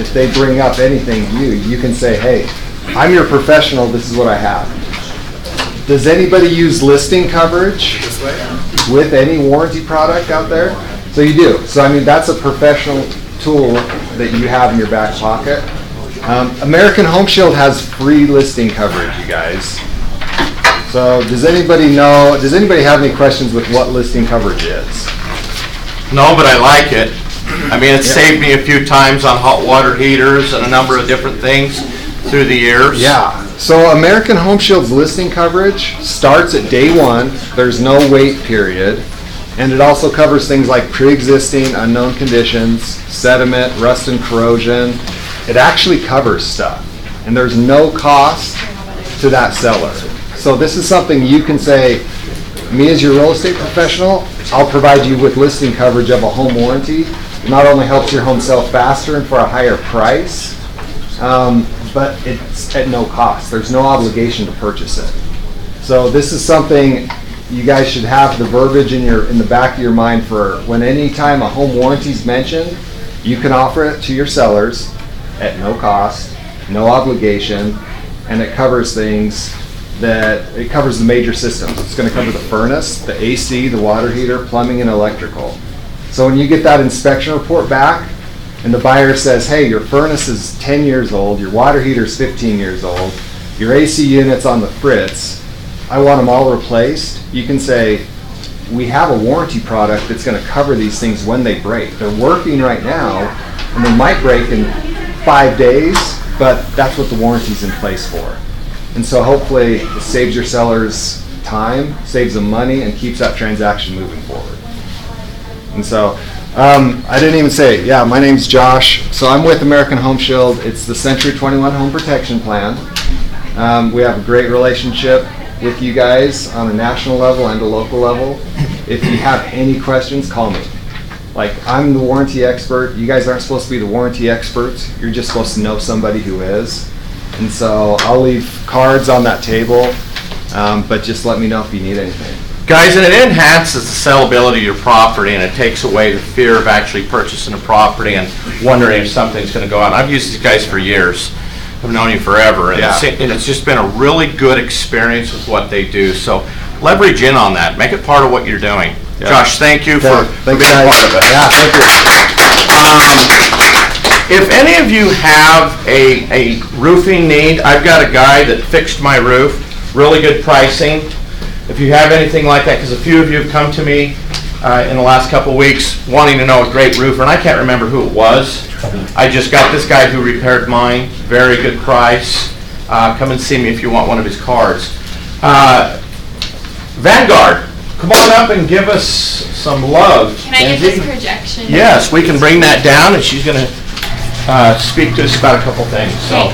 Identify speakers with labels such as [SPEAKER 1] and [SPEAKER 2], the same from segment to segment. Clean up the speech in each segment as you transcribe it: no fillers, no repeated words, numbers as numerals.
[SPEAKER 1] if they bring up anything to you, you can say, hey, I'm your professional, this is what I have. Does anybody use listing coverage with any warranty product out there? So you do. So I mean, that's a professional tool that you have in your back pocket. American Home Shield has free listing coverage, you guys. So does anybody have any questions with what listing coverage is?
[SPEAKER 2] No, but I like it. I mean, it's saved me a few times on hot water heaters and a number of different things through the years.
[SPEAKER 1] Yeah. So American Home Shield's listing coverage starts at day one. There's no wait period. And it also covers things like pre-existing unknown conditions, sediment, rust and corrosion. It actually covers stuff. And there's no cost to that seller. So this is something you can say, me as your real estate professional, I'll provide you with listing coverage of a home warranty. It not only helps your home sell faster and for a higher price, but it's at no cost. There's no obligation to purchase it. So this is something you guys should have the verbiage in the back of your mind for when any time a home warranty is mentioned, you can offer it to your sellers at no cost, no obligation, and it covers things it covers the major systems. It's going to cover the furnace, the AC, the water heater, plumbing, and electrical. So when you get that inspection report back and the buyer says, hey, your furnace is 10 years old, your water heater is 15 years old, your AC unit's on the fritz, I want them all replaced, you can say, we have a warranty product that's going to cover these things when they break. They're working right now, and they might break in 5 days, but that's what the warranty's in place for. And so hopefully it saves your sellers time, saves them money, and keeps that transaction moving forward. And so I didn't even say, my name's Josh. So I'm with American Home Shield. It's the Century 21 Home Protection Plan. We have a great relationship with you guys on a national level and a local level. If you have any questions, call me. Like, I'm the warranty expert. You guys aren't supposed to be the warranty experts. You're just supposed to know somebody who is. And so I'll leave cards on that table, but just let me know if you need anything.
[SPEAKER 2] Guys, and it enhances the sellability of your property, and it takes away the fear of actually purchasing a property and wondering if something's going to go out. I've used these guys for years. I've known you forever, and it's just been a really good experience with what they do. So leverage in on that. Make it part of what you're doing. Yeah. Josh, thank you for being a part of it.
[SPEAKER 1] Yeah, thank you.
[SPEAKER 2] If any of you have a roofing need, I've got a guy that fixed my roof, really good pricing. If you have anything like that, because a few of you have come to me in the last couple of weeks wanting to know a great roofer, and I can't remember who it was. I just got this guy who repaired mine, very good price. Come and see me if you want one of his cards. Vanguard, come on up and give us some love.
[SPEAKER 3] Can I get this projection?
[SPEAKER 2] Yes, we can bring that down, and she's going to speak to us about a couple things. So,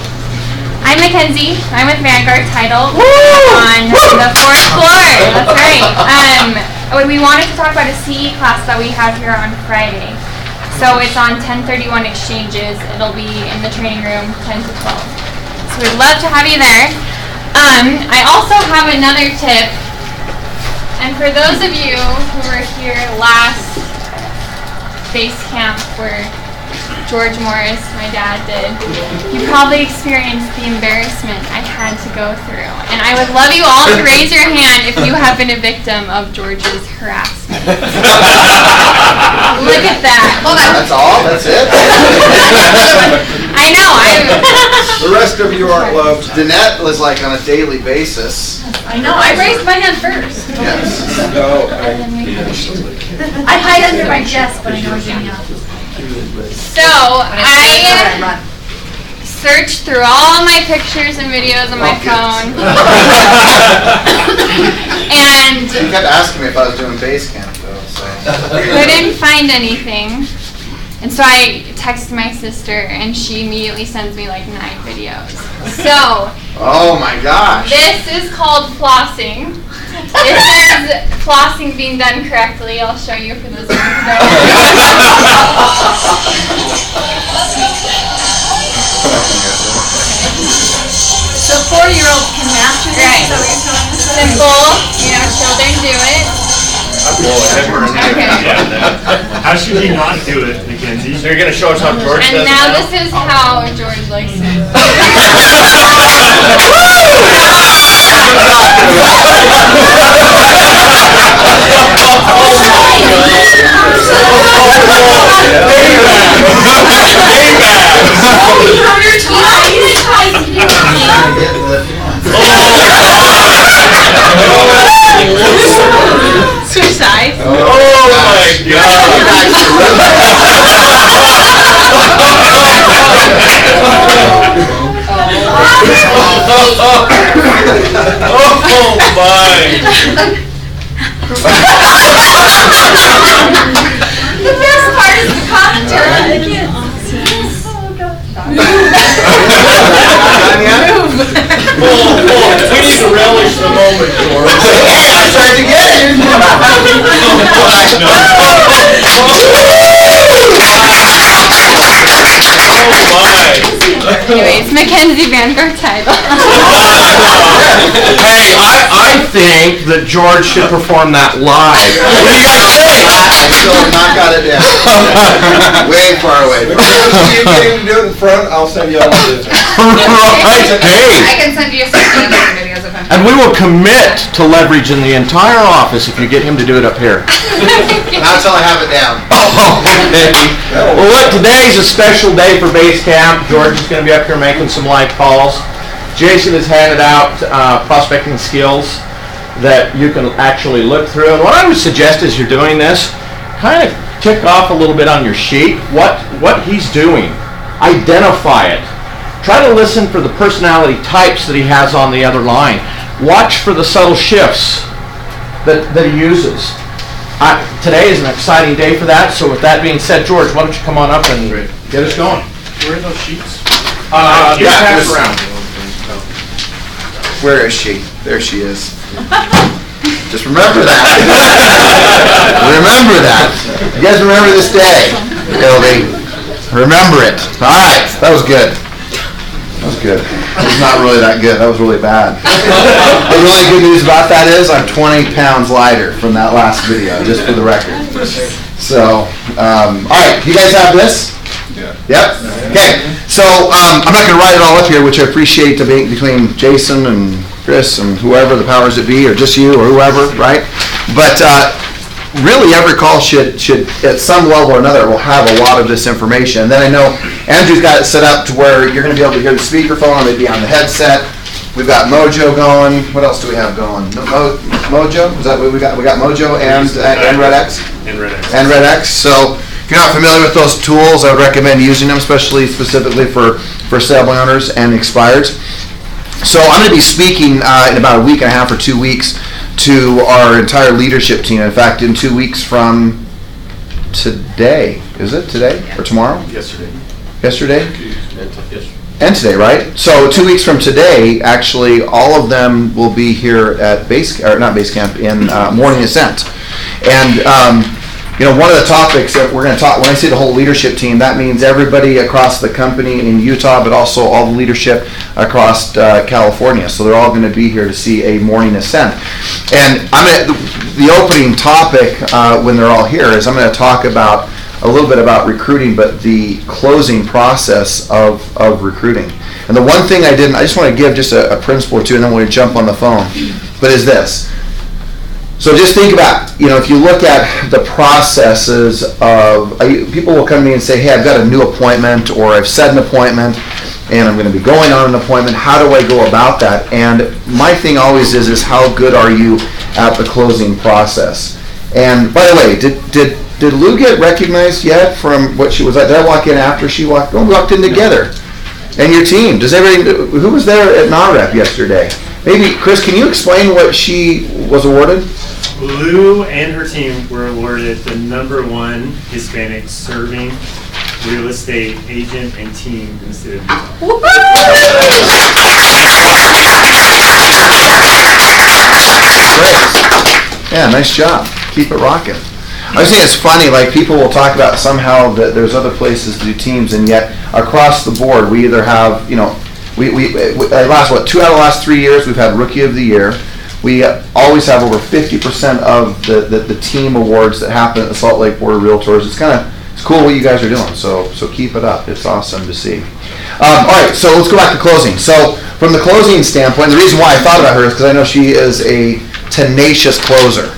[SPEAKER 3] I'm Mackenzie. I'm with Vanguard Title on the 4th floor. That's right. We wanted to talk about a CE class that we have here on Friday. So it's on 1031 exchanges. It'll be in the training room 10 to 12. So we'd love to have you there. I also have another tip. And for those of you who were here last base camp where George Morris, my dad, did, you probably experienced the embarrassment I had to go through. And I would love you all to raise your hand if you have been a victim of George's harassment. Look at that.
[SPEAKER 4] That's all? That's it?
[SPEAKER 3] I know.
[SPEAKER 4] The rest of you aren't loved. Danette was like on a daily basis.
[SPEAKER 5] I know. I raised my hand first.
[SPEAKER 4] Yes.
[SPEAKER 5] I hide under my desk, but I know I'm getting out.
[SPEAKER 3] So I searched through all my pictures and videos on my phone, and
[SPEAKER 4] You kept asking me if I was doing base camp though, so.
[SPEAKER 3] couldn't find anything. And so I texted my sister, and she immediately sends me like 9 videos. So
[SPEAKER 4] Oh my gosh.
[SPEAKER 3] this is called flossing. This is flossing being done correctly. I'll show you for those of you who don't
[SPEAKER 5] So 4-year-olds can master this?
[SPEAKER 3] Right.
[SPEAKER 5] Is that what you're telling us?
[SPEAKER 3] Simple, children do it.
[SPEAKER 6] How should he not do it, Mackenzie?
[SPEAKER 2] So you're going to show us how George does
[SPEAKER 3] And
[SPEAKER 2] it
[SPEAKER 3] now
[SPEAKER 2] now?
[SPEAKER 3] this is how George likes it.
[SPEAKER 5] Switch sides.
[SPEAKER 2] Oh my Oh my!
[SPEAKER 5] The best part is the commentary.
[SPEAKER 2] We need to relish the moment, George.
[SPEAKER 4] I tried to get it.
[SPEAKER 3] Anyways, Mackenzie Vanguard title.
[SPEAKER 2] Hey, I think that George should perform that live. What do you guys think?
[SPEAKER 4] I still have not got it down. Way far away.
[SPEAKER 7] If you get him to do it in front, I'll send you all the business.
[SPEAKER 2] Right? Hey,
[SPEAKER 3] I can send you some videos of him.
[SPEAKER 2] and we will commit to leveraging the entire office if you get him to do it up here.
[SPEAKER 4] Not until I have it down.
[SPEAKER 2] Okay. Well, look, today's a special day for base camp. George is going to be up here making some live calls. Jason has handed out prospecting skills that you can actually look through. And what I would suggest as you're doing this, kind of tick off a little bit on your sheet what he's doing. Identify it. Try to listen for the personality types that he has on the other line. Watch for the subtle shifts that he uses. Today is an exciting day for that, so with that being said, George, why don't you come on up and get us going?
[SPEAKER 6] Where are those sheets?
[SPEAKER 2] Pass around.
[SPEAKER 4] Where is she? There she is. Just remember that. Remember that. You guys remember this day, Hildy. Remember it. All right, that was good. That was good. It was not really that good. That was really bad. The really good news about that is I'm 20 pounds lighter from that last video, just for the record. So, all right, you guys have this?
[SPEAKER 7] Yeah.
[SPEAKER 4] Yep. Okay. So I'm not going to write it all up here, which I appreciate between Jason and Chris and whoever the powers that be, or just you or whoever, right? But really, every call should at some level or another will have a lot of this information. And then I know Andrew's got it set up to where you're going to be able to hear the speakerphone or maybe on the headset. We've got Mojo going. What else do we have going? Mojo? Is that what we got? We got Mojo and RedX.
[SPEAKER 6] And Red X.
[SPEAKER 4] And RedX. So if you're not familiar with those tools, I would recommend using them, specifically for sale owners and expireds. So I'm going to be speaking in about a week and a half or 2 weeks to our entire leadership team. In fact, in 2 weeks from today, is it today or tomorrow?
[SPEAKER 7] Yesterday.
[SPEAKER 4] Yesterday? And today, right? So 2 weeks from today, actually, all of them will be here at not base camp, in Morning Ascent. And one of the topics that we're going to talk, when I say the whole leadership team, that means everybody across the company in Utah, but also all the leadership across California. So they're all going to be here to see a morning ascent. And the opening topic when they're all here is I'm going to talk about a little bit about recruiting, but the closing process of recruiting. And the one thing I just want to give just a principle or two, and then we're going to jump on the phone, but is this. So just think about, if you look at the processes of, people will come to me and say, hey, I've got a new appointment, or I've set an appointment, and I'm going to be going on an appointment. How do I go about that? And my thing always is how good are you at the closing process? And by the way, did Lou get recognized yet from what she was like? Did I walk in after she walked? We walked in together. And your team, who was there at NAREP yesterday? Maybe, Chris, can you explain what she was awarded?
[SPEAKER 6] Lou and her team were awarded the #1 Hispanic serving real estate agent and team in the state of Utah.
[SPEAKER 4] Great. Yeah, nice job. Keep it rocking. I think it's funny, like people will talk about somehow that there's other places to do teams, and yet across the board we either have, we last 2 out of the last 3 years we've had Rookie of the Year. We always have over 50% of the team awards that happen at the Salt Lake Board of Realtors. It's cool what you guys are doing, so keep it up. It's awesome to see. All right, so let's go back to closing. So from the closing standpoint, the reason why I thought about her is because I know she is a tenacious closer.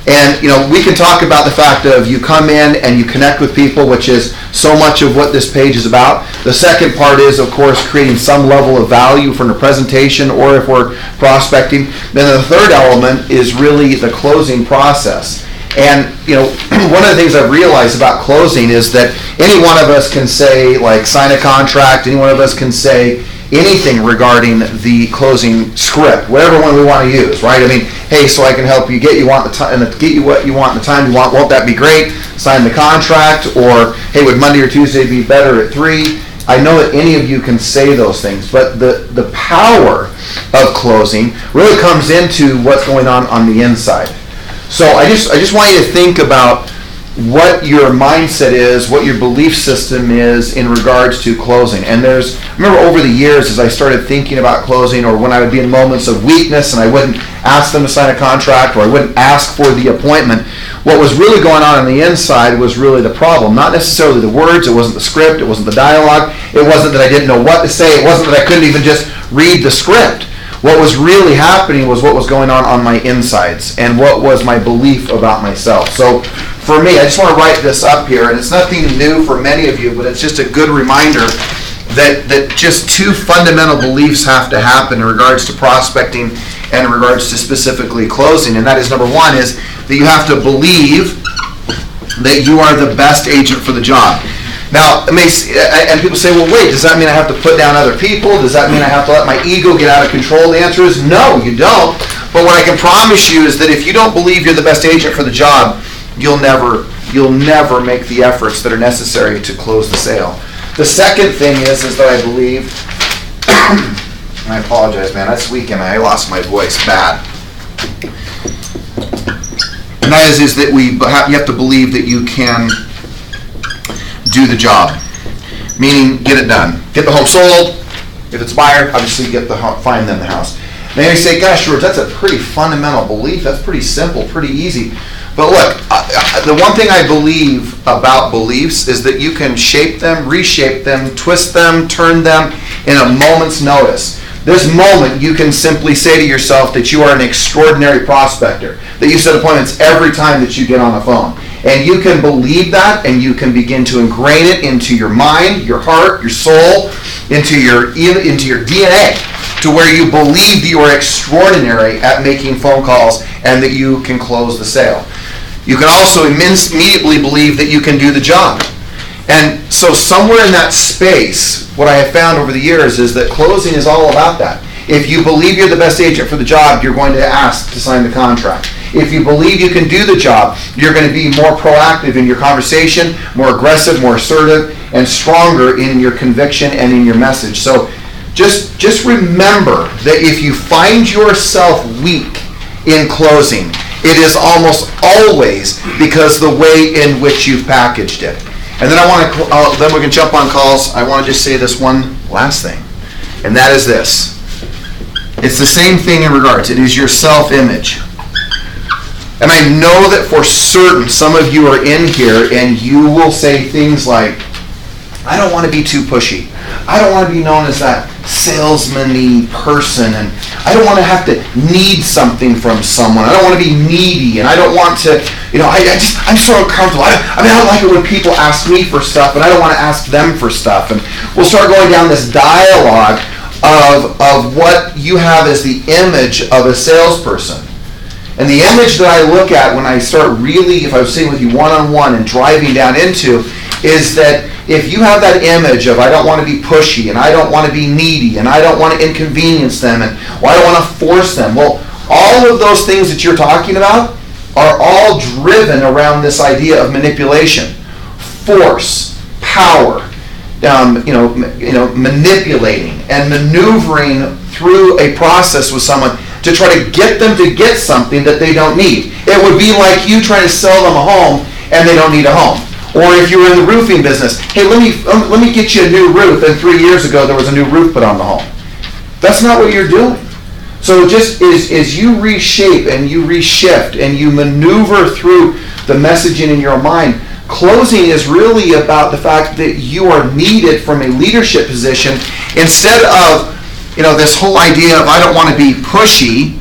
[SPEAKER 4] And, we can talk about the fact of you come in and you connect with people, which is so much of what this page is about. The second part is, of course, creating some level of value from the presentation or if we're prospecting. Then the third element is really the closing process. And, one of the things I've realized about closing is that any one of us can say, like, sign a contract, any one of us can say anything regarding the closing script, whatever one we want to use, right? I mean, hey, so I can help you get you what you want in the time you want. Won't that be great? Sign the contract. Or, hey, would Monday or Tuesday be better at 3? I know that any of you can say those things, but the power of closing really comes into what's going on the inside. So I just want you to think about what your mindset is, what your belief system is in regards to closing. And I remember over the years as I started thinking about closing, or when I would be in moments of weakness and I wouldn't ask them to sign a contract or I wouldn't ask for the appointment, what was really going on the inside was really the problem. Not necessarily the words, it wasn't the script, it wasn't the dialogue, it wasn't that I didn't know what to say, it wasn't that I couldn't even just read the script. What was really happening was what was going on my insides and what was my belief about myself. So for me, I just want to write this up here, and it's nothing new for many of you, but it's just a good reminder that just two fundamental beliefs have to happen in regards to prospecting and in regards to specifically closing. And that is, number one, is that you have to believe that you are the best agent for the job. Now, and people say, well, wait, does that mean I have to put down other people? Does that mean I have to let my ego get out of control? The answer is no, you don't. But what I can promise you is that if you don't believe you're the best agent for the job, you'll never make the efforts that are necessary to close the sale. The second thing is that I believe, and I apologize, man, this weekend I lost my voice bad. And that is that you have to believe that you can do the job, meaning get it done. Get the home sold. If it's a buyer, obviously find them the house. Now you say, gosh, George, that's a pretty fundamental belief. That's pretty simple, pretty easy. But look, the one thing I believe about beliefs is that you can shape them, reshape them, twist them, turn them in a moment's notice. This moment, you can simply say to yourself that you are an extraordinary prospector, that you set appointments every time that you get on the phone. And you can believe that, and you can begin to ingrain it into your mind, your heart, your soul, into your DNA, to where you believe that you are extraordinary at making phone calls and that you can close the sale. You can also immediately believe that you can do the job. And so somewhere in that space, what I have found over the years is that closing is all about that. If you believe you're the best agent for the job, you're going to ask to sign the contract. If you believe you can do the job, you're going to be more proactive in your conversation, more aggressive, more assertive, and stronger in your conviction and in your message. So just remember that if you find yourself weak in closing, it is almost always because the way in which you've packaged it. And then then we can jump on calls. I want to just say this one last thing, and that is this. It's the same thing in regards. It is your self-image. And I know that for certain some of you are in here and you will say things like, I don't want to be too pushy. I don't want to be known as that salesman-y person, and I don't want to have to need something from someone. I don't want to be needy, and I don't want to, I'm so uncomfortable. I don't like it when people ask me for stuff, and I don't want to ask them for stuff. And we'll start going down this dialogue of what you have as the image of a salesperson. And the image that I look at when I start really, if I was sitting with you one-on-one and driving down into, is that if you have that image of I don't want to be pushy, and I don't want to be needy, and I don't want to inconvenience them, and I don't want to force them, well, all of those things that you're talking about are all driven around this idea of manipulation, force, power, manipulating and maneuvering through a process with someone to try to get them to get something that they don't need. It would be like you trying to sell them a home and they don't need a home. Or if you were in the roofing business, hey, let me get you a new roof, and 3 years ago there was a new roof put on the home. That's not what you're doing. So just as you reshape and you reshift and you maneuver through the messaging in your mind, closing is really about the fact that you are needed from a leadership position instead of, this whole idea of I don't want to be pushy,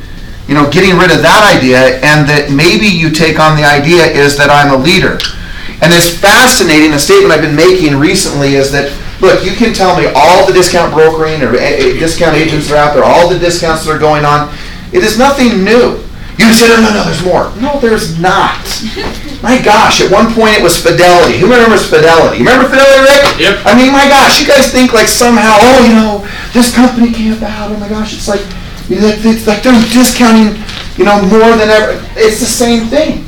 [SPEAKER 4] getting rid of that idea, and that maybe you take on the idea is that I'm a leader. And it's fascinating, the statement I've been making recently is that, look, you can tell me all the discount brokering or discount agents that are out there, all the discounts that are going on. It is nothing new. You say, no, there's more. No, there's not. My gosh, at one point it was Fidelity. Who remembers Fidelity? You remember Fidelity, Rick?
[SPEAKER 2] Yep.
[SPEAKER 4] I mean, my gosh, you guys think like somehow, this company came about, oh my gosh, it's like they're discounting, more than ever. It's the same thing.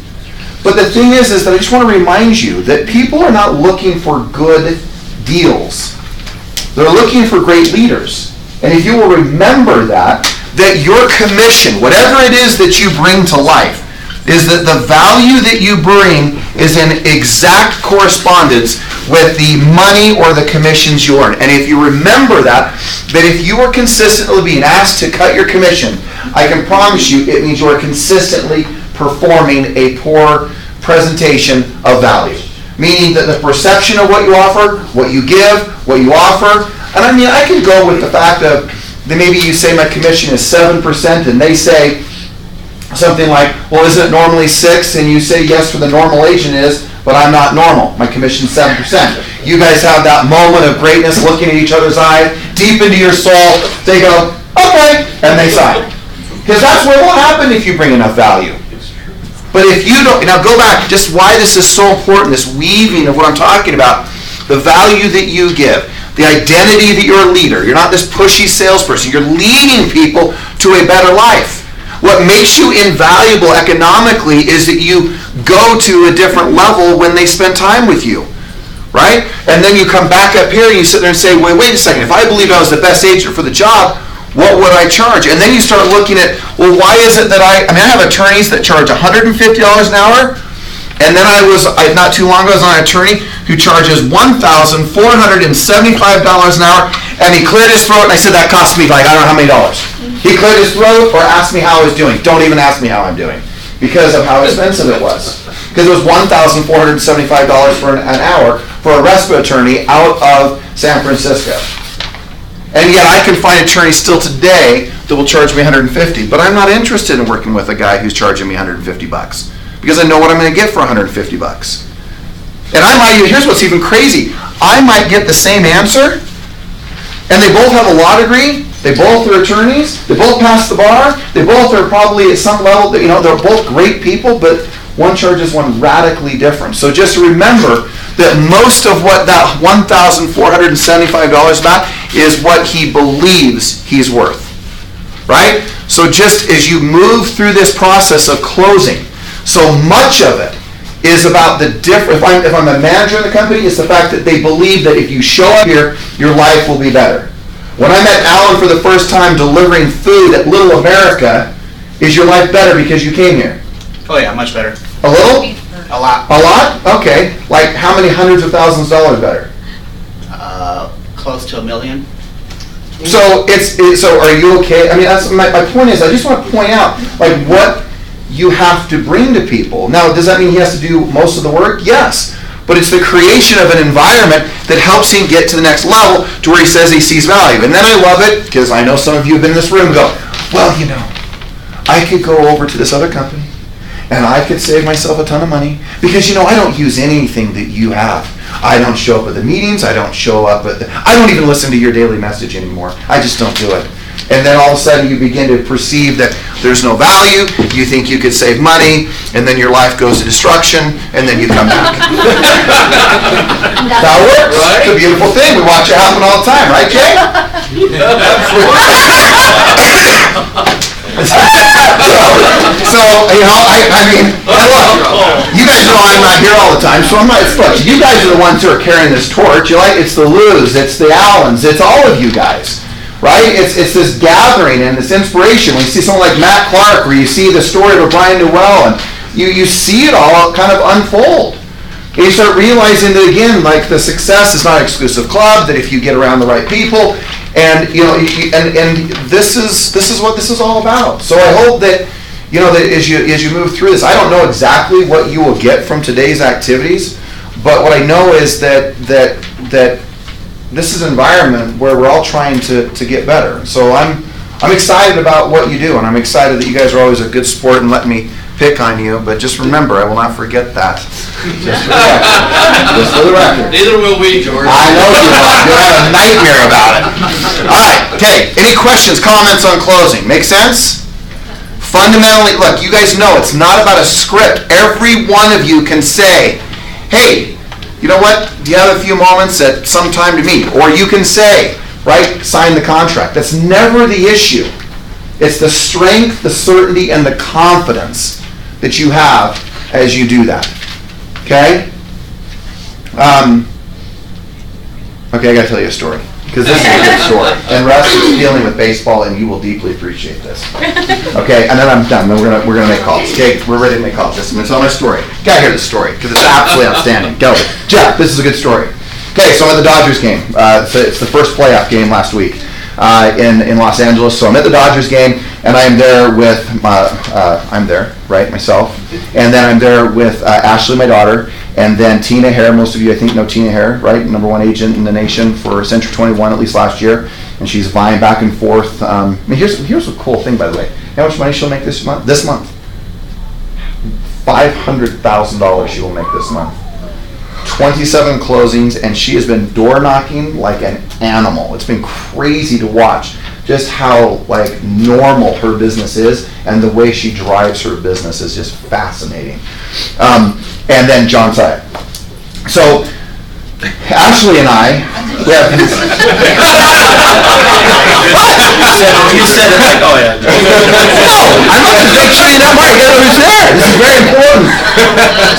[SPEAKER 4] But the thing is that I just want to remind you that people are not looking for good deals. They're looking for great leaders. And if you will remember that your commission, whatever it is that you bring to life, is that the value that you bring is in exact correspondence with the money or the commissions you earn. And if you remember that if you are consistently being asked to cut your commission, I can promise you it means you are consistently performing a poor presentation of value. Meaning that the perception of what you offer, what you give, what you offer, and I can go with the fact of that maybe you say my commission is 7% and they say something like, well, isn't it normally 6? And you say yes for the normal agent is, but I'm not normal. My commission's 7%. You guys have that moment of greatness looking at each other's eyes, deep into your soul. They go, okay, and they sign. Because that's what will happen if you bring enough value. But if you don't, now go back, just why this is so important, this weaving of what I'm talking about, the value that you give, the identity that you're a leader. You're not this pushy salesperson. You're leading people to a better life. What makes you invaluable economically is that you go to a different level when they spend time with you, right? And then you come back up here and you sit there and say, wait a second, if I believed I was the best agent for the job, what would I charge? And then you start looking at, well, why is it that I have attorneys that charge $150 an hour, and then not too long ago, I was on an attorney who charges $1,475 an hour, and he cleared his throat, and I said, that cost me I don't know how many dollars. He cleared his throat or asked me how I was doing. Don't even ask me how I'm doing, because of how expensive it was. Because it was $1,475 for an hour for a respite attorney out of San Francisco. And yet I can find attorneys still today that will charge me $150, but I'm not interested in working with a guy who's charging me $150 because I know what I'm going to get for $150. And here's what's even crazy. I might get the same answer, and they both have a law degree, they both are attorneys, they both pass the bar, they both are probably at some level, they're both great people, but one charges one radically different. So just remember that most of what that $1,475 about is what he believes he's worth, right? So just as you move through this process of closing, so much of it is about the different. If I'm a manager in the company, it's the fact that they believe that if you show up here, your life will be better. When I met Alan for the first time delivering food at Little America, is your life better because you came here?
[SPEAKER 8] Oh yeah, much better.
[SPEAKER 4] A little?
[SPEAKER 8] A lot.
[SPEAKER 4] A lot? Okay. Like how many hundreds of thousands of dollars better?
[SPEAKER 8] Close to $1 million.
[SPEAKER 4] So so are you okay? That's my point is I just want to point out what you have to bring to people. Now, does that mean he has to do most of the work? Yes. But it's the creation of an environment that helps him get to the next level to where he says he sees value. And then I love it, because I know some of you have been in this room and go, well, I could go over to this other company and I could save myself a ton of money because, I don't use anything that you have. I don't show up at the meetings. I don't even listen to your daily message anymore. I just don't do it. And then all of a sudden you begin to perceive that there's no value, you think you could save money, and then your life goes to destruction, and then you come back. That works. Right? It's a beautiful thing. We watch it happen all the time, right, Jay? You guys know I'm not here all the time, so you guys are the ones who are carrying this torch. It's the Lou's, it's the Allens, it's all of you guys. Right? It's this gathering and this inspiration. When you see someone like Matt Clark, where you see the story of Brian Newell, and you see it all kind of unfold. And you start realizing that again, like the success is not an exclusive club. That if you get around the right people, and and this is what this is all about. So I hope that that as you move through this, I don't know exactly what you will get from today's activities, but what I know is that this is an environment where we're all trying to get better. So I'm excited about what you do, and I'm excited that you guys are always a good sport and let me pick on you, but just remember, I will not forget that. Just for the record.
[SPEAKER 7] Neither will we, George.
[SPEAKER 4] I know you will. You'll have a nightmare about it. All right, okay. Any questions, comments on closing? Make sense? Fundamentally, look, you guys know it's not about a script. Every one of you can say, hey, you know what? Do you have a few moments at some time to meet? Or you can say, right, sign the contract. That's never the issue. It's the strength, the certainty, and the confidence that you have as you do that. Okay? Okay, I gotta tell you a story. Because this is a good story. And Russ is dealing with baseball, and you will deeply appreciate this. Okay, and then I'm done. Then we're gonna make calls. Okay, we're ready to make calls. I'm gonna tell my story. You gotta hear this story, because it's absolutely outstanding. Go. Jeff, this is a good story. Okay, so I'm at the Dodgers game. It's the first playoff game last week in Los Angeles. So I'm at the Dodgers game, and I'm there with myself, and then I'm there with Ashley, my daughter, and then Tina Hare. Most of you, I think, know Tina Hare, right? #1 agent in the nation for Century 21, at least last year, and she's vying back and forth. Here's a cool thing, by the way. You know how much money she'll make this month? This month, $500,000 she will make this month. 27 closings, and she has been door knocking like an animal. It's been crazy to watch just how like normal her business is, and the way she drives her business is just fascinating. And then John Syatt. So Ashley and I, we have
[SPEAKER 7] You said it like, oh yeah.
[SPEAKER 4] No, I'm not just making sure you know who's there. This is very important.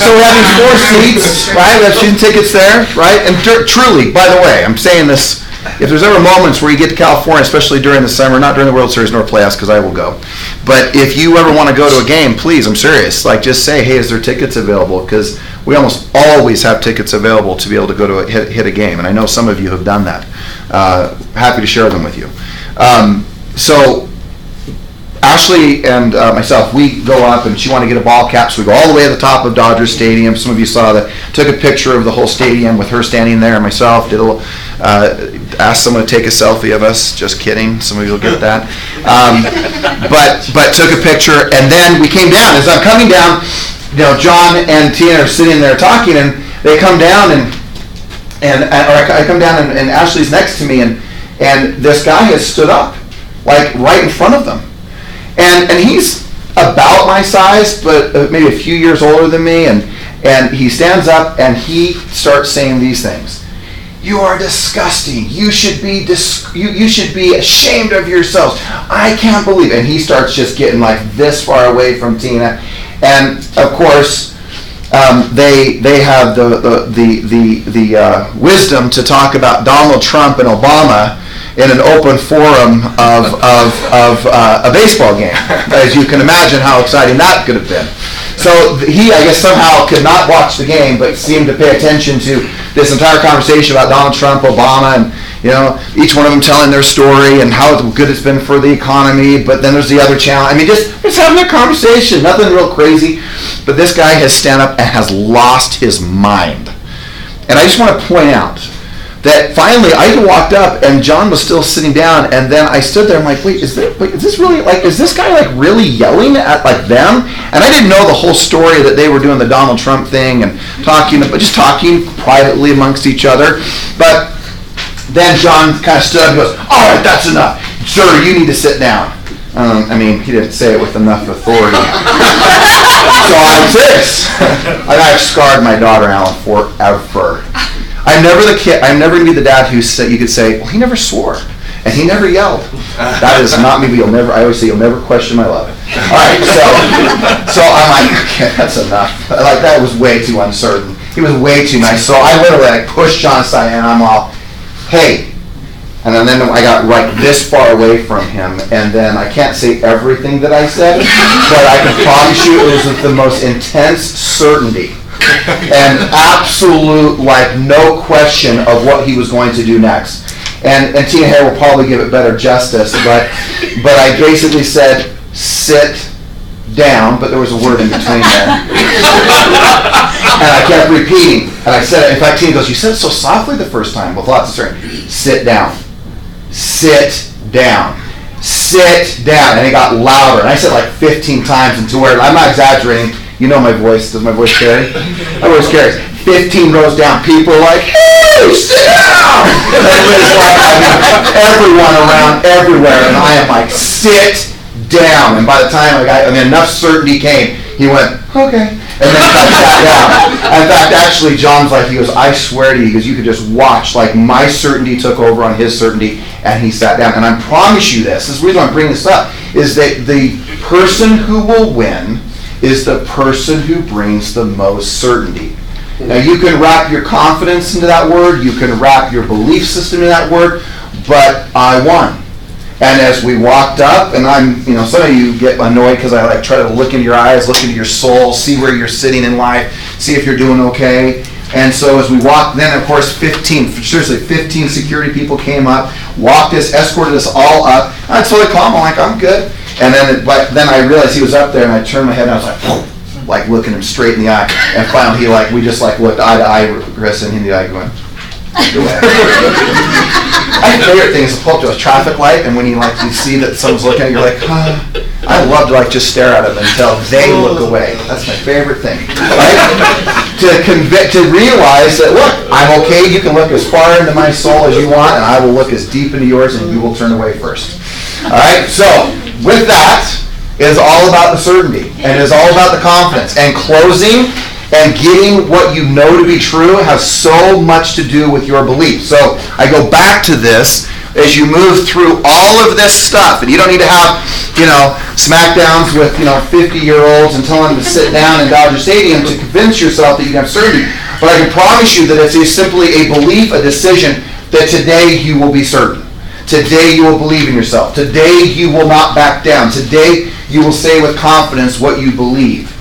[SPEAKER 4] So we're having 4 seats, right? We have season tickets there, right? And truly, by the way, I'm saying this, if there's ever moments where you get to California, especially during the summer, not during the World Series nor playoffs, because I will go, but if you ever want to go to a game, please, I'm serious, like just say, hey, is there tickets available? Because we almost always have tickets available to be able to go to hit a game, and I know some of you have done that. Happy to share them with you. So Ashley and myself, we go up, and she wanted to get a ball cap, so we go all the way to the top of Dodger Stadium. Some of you saw that. Took a picture of the whole stadium with her standing there, and myself did a little, asked someone to take a selfie of us. Just kidding. Some of you will get that. But took a picture, and then we came down. As I'm coming down, John and Tina are sitting there talking, and they come down, I come down, and Ashley's next to me, and this guy has stood up, like right in front of them. And he's about my size, but maybe a few years older than me, and he stands up and he starts saying these things. You are disgusting. You should be you should be ashamed of yourselves. I can't believe it. And he starts just getting like this far away from Tina. And of course, they have the wisdom to talk about Donald Trump and Obama in an open forum of a baseball game. As you can imagine how exciting that could have been. So he, I guess, somehow could not watch the game, but seemed to pay attention to this entire conversation about Donald Trump, Obama, and each one of them telling their story and how good it's been for the economy. But then there's the other challenge. I mean, just having a conversation, nothing real crazy. But this guy has stand up and has lost his mind. And I just want to point out that finally I walked up and John was still sitting down, and then I stood there. I'm like, wait, is this really is this guy like really yelling at like them? And I didn't know the whole story that they were doing the Donald Trump thing and just talking privately amongst each other. But then John kind of stood up and goes, all right, that's enough. Sir, you need to sit down. I mean, he didn't say it with enough authority. So I'm serious. I've scarred my daughter, Alan, forever. I'm never the kid. I'm never going to be the dad who said you could say, well, he never swore and he never yelled. That is not me. But I always say you'll never question my love. All right, so I'm like, okay, that's enough. Like that was way too uncertain. He was way too nice. So I literally pushed John aside, and I'm all, hey. And then I got right this far away from him, and then I can't say everything that I said, but I can promise you it was with the most intense certainty and absolute, like, no question of what he was going to do next. And Tina Hare will probably give it better justice, but I basically said, sit down, but there was a word in between there. And I kept repeating, and I said it. In fact, Tina goes, you said it so softly the first time, with lots of certainty. Sit down. Sit down. Sit down. And it got louder. And I said like 15 times until where, I'm not exaggerating, you know my voice. Does my voice carry? My voice carries. 15 rows down, people are like, hey, sit down! And it was like, everyone around, everywhere, and I am like, sit down. And by the time enough certainty came, he went, okay, and then sat down. In fact, actually, John's like, he goes, I swear to you, because you could just watch, like, my certainty took over on his certainty, and he sat down. And I promise you this is the reason I'm bringing this up, is that the person who will win is the person who brings the most certainty. Now, you can wrap your confidence into that word, you can wrap your belief system into that word, but I won. And as we walked up, and some of you get annoyed because I like try to look into your eyes, look into your soul, see where you're sitting in life, see if you're doing okay. And so as we walked, then of course 15 security people came up, escorted us all up. I was totally calm, I'm like, I'm good. And then I realized he was up there, and I turned my head and I was like looking him straight in the eye. And finally we just looked eye to eye, Chris, and he in the eye going, my favorite thing is to pull up to a traffic light, and when you see that someone's looking at you, you're like, I love to just stare at them until they look away. That's my favorite thing, right? To realize that, look, I'm okay. You can look as far into my soul as you want, and I will look as deep into yours, and we will turn away first. All right. So with that is all about the certainty, and is all about the confidence and closing. And getting what you know to be true has so much to do with your belief. So I go back to this as you move through all of this stuff, and you don't need to have, smackdowns with 50-year-olds and telling them to sit down in Dodger Stadium to convince yourself that you have certainty. But I can promise you that it's simply a belief, a decision that today you will be certain. Today you will believe in yourself. Today you will not back down. Today you will say with confidence what you believe.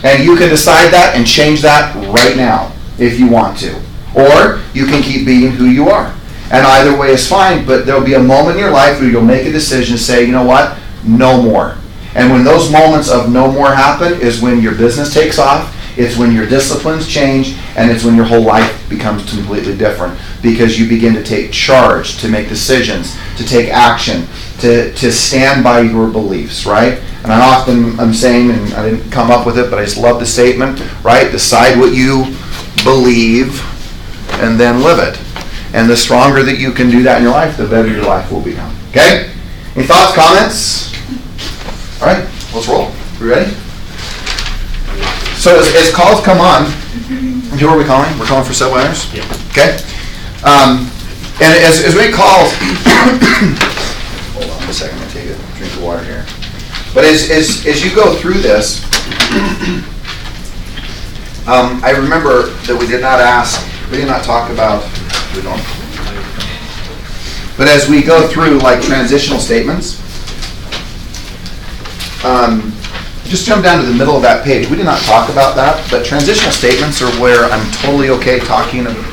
[SPEAKER 4] And you can decide that and change that right now if you want to. Or you can keep being who you are. And either way is fine, but there'll be a moment in your life where you'll make a decision, say, you know what, no more. And when those moments of no more happen is when your business takes off, it's when your disciplines change, and it's when your whole life becomes completely different. Because you begin to take charge, to make decisions, to take action, to stand by your beliefs, right? And I'm saying, and I didn't come up with it, but I just love the statement, right? Decide what you believe and then live it. And the stronger that you can do that in your life, the better your life will become. Okay? Any thoughts, comments? All right, let's roll. We ready? So as calls come on, who are we calling? We're calling for subliners?
[SPEAKER 6] Yeah.
[SPEAKER 4] Okay? And as we call, hold on a second, I'm going to take a drink of water here. But as you go through this, I remember that we did not talk about, but as we go through transitional statements, just jump down to the middle of that page. We did not talk about that, but transitional statements are where I'm totally okay talking about.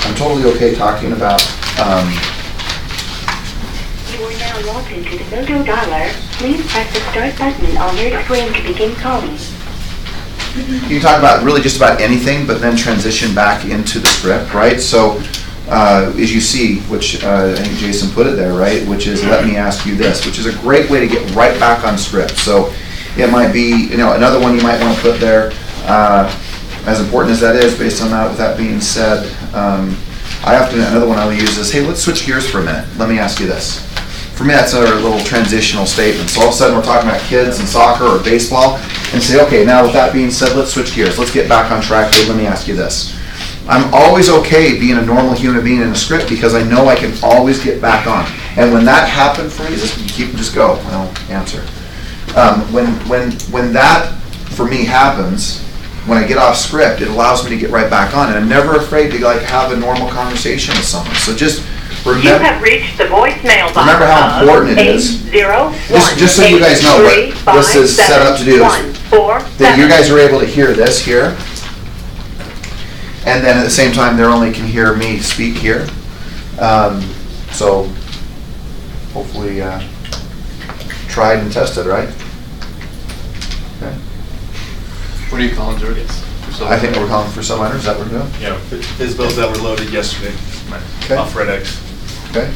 [SPEAKER 4] I'm totally okay talking about.
[SPEAKER 9] You are now logged into the Moto dialer. Please press the start button on your screen to begin calling.
[SPEAKER 4] You can talk about really just about anything, but then transition back into the script, right? So, as you see, which I think Jason put it there, right? Which is, let me ask you this, which is a great way to get right back on script. So, it might be, another one you might want to put there, as important as that is, based on that, with that being said, another one I'll use is, hey, let's switch gears for a minute. Let me ask you this. For me, that's our little transitional statement. So all of a sudden, we're talking about kids and soccer or baseball, and say, okay, now with that being said, let's switch gears. Let's get back on track. Hey, let me ask you this. I'm always okay being a normal human being in a script because I know I can always get back on. And when that happened for me, just go. I'll answer. When that for me happens, when I get off script, it allows me to get right back on, and I'm never afraid to have a normal conversation with someone. So just
[SPEAKER 9] You have reached the voicemail box.
[SPEAKER 4] Remember how important it is.
[SPEAKER 9] 801.
[SPEAKER 4] Just so you guys know what this is set up to do is that you guys are able to hear this here. And then at the same time, they only can hear me speak here. So hopefully tried and tested, right? Okay.
[SPEAKER 7] What are you calling, George?
[SPEAKER 4] I think we're calling for some minors. Is that what we're doing?
[SPEAKER 10] Yeah, his bills that were loaded yesterday
[SPEAKER 4] Okay.
[SPEAKER 10] off Red X.
[SPEAKER 4] Okay.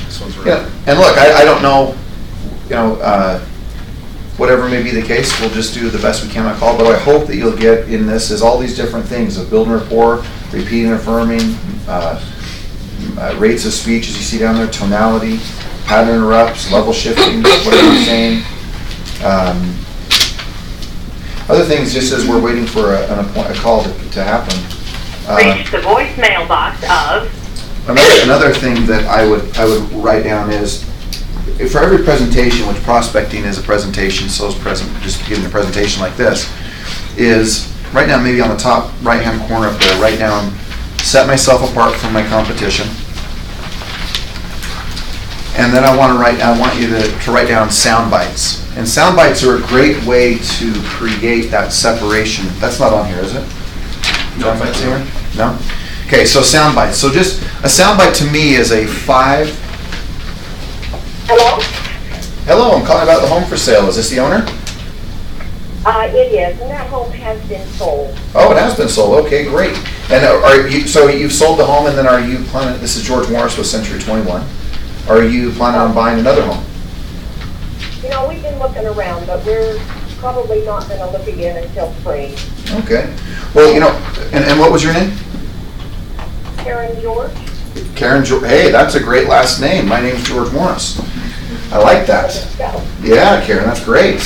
[SPEAKER 10] This one's red.
[SPEAKER 4] Yeah, and look, I don't know, whatever may be the case, we'll just do the best we can on call, but what I hope that you'll get in this is all these different things of building rapport, repeating and affirming, rates of speech, as you see down there, tonality, pattern interrupts, level shifting, whatever you're saying. Other things, just as we're waiting for a call to happen.
[SPEAKER 9] Reach the voicemail box of.
[SPEAKER 4] Another thing that I would write down is, for every presentation, which prospecting is a presentation, so is just giving a presentation like this, is right now, maybe on the top right-hand corner up there, write down, set myself apart from my competition. And then I want you to write down sound bites. And sound bites are a great way to create that separation. That's not on here, is it? Sound bites here? No? Okay, so sound bites. So just a sound bite to me is a 5.
[SPEAKER 9] Hello?
[SPEAKER 4] Hello, I'm calling about the home for sale. Is this the owner?
[SPEAKER 9] It is, and that home has been sold.
[SPEAKER 4] Oh, it has been sold. Okay, great. And so you've sold the home, and then are you planning? This is George Morris with Century 21. Are you planning on buying another home?
[SPEAKER 9] We've been looking around, but we're probably not going to look again until spring.
[SPEAKER 4] Okay. Well, and what was your name?
[SPEAKER 9] Karen George?
[SPEAKER 4] Karen George. Hey, that's a great last name. My name's George Morris. I like that. Yeah, Karen, that's great.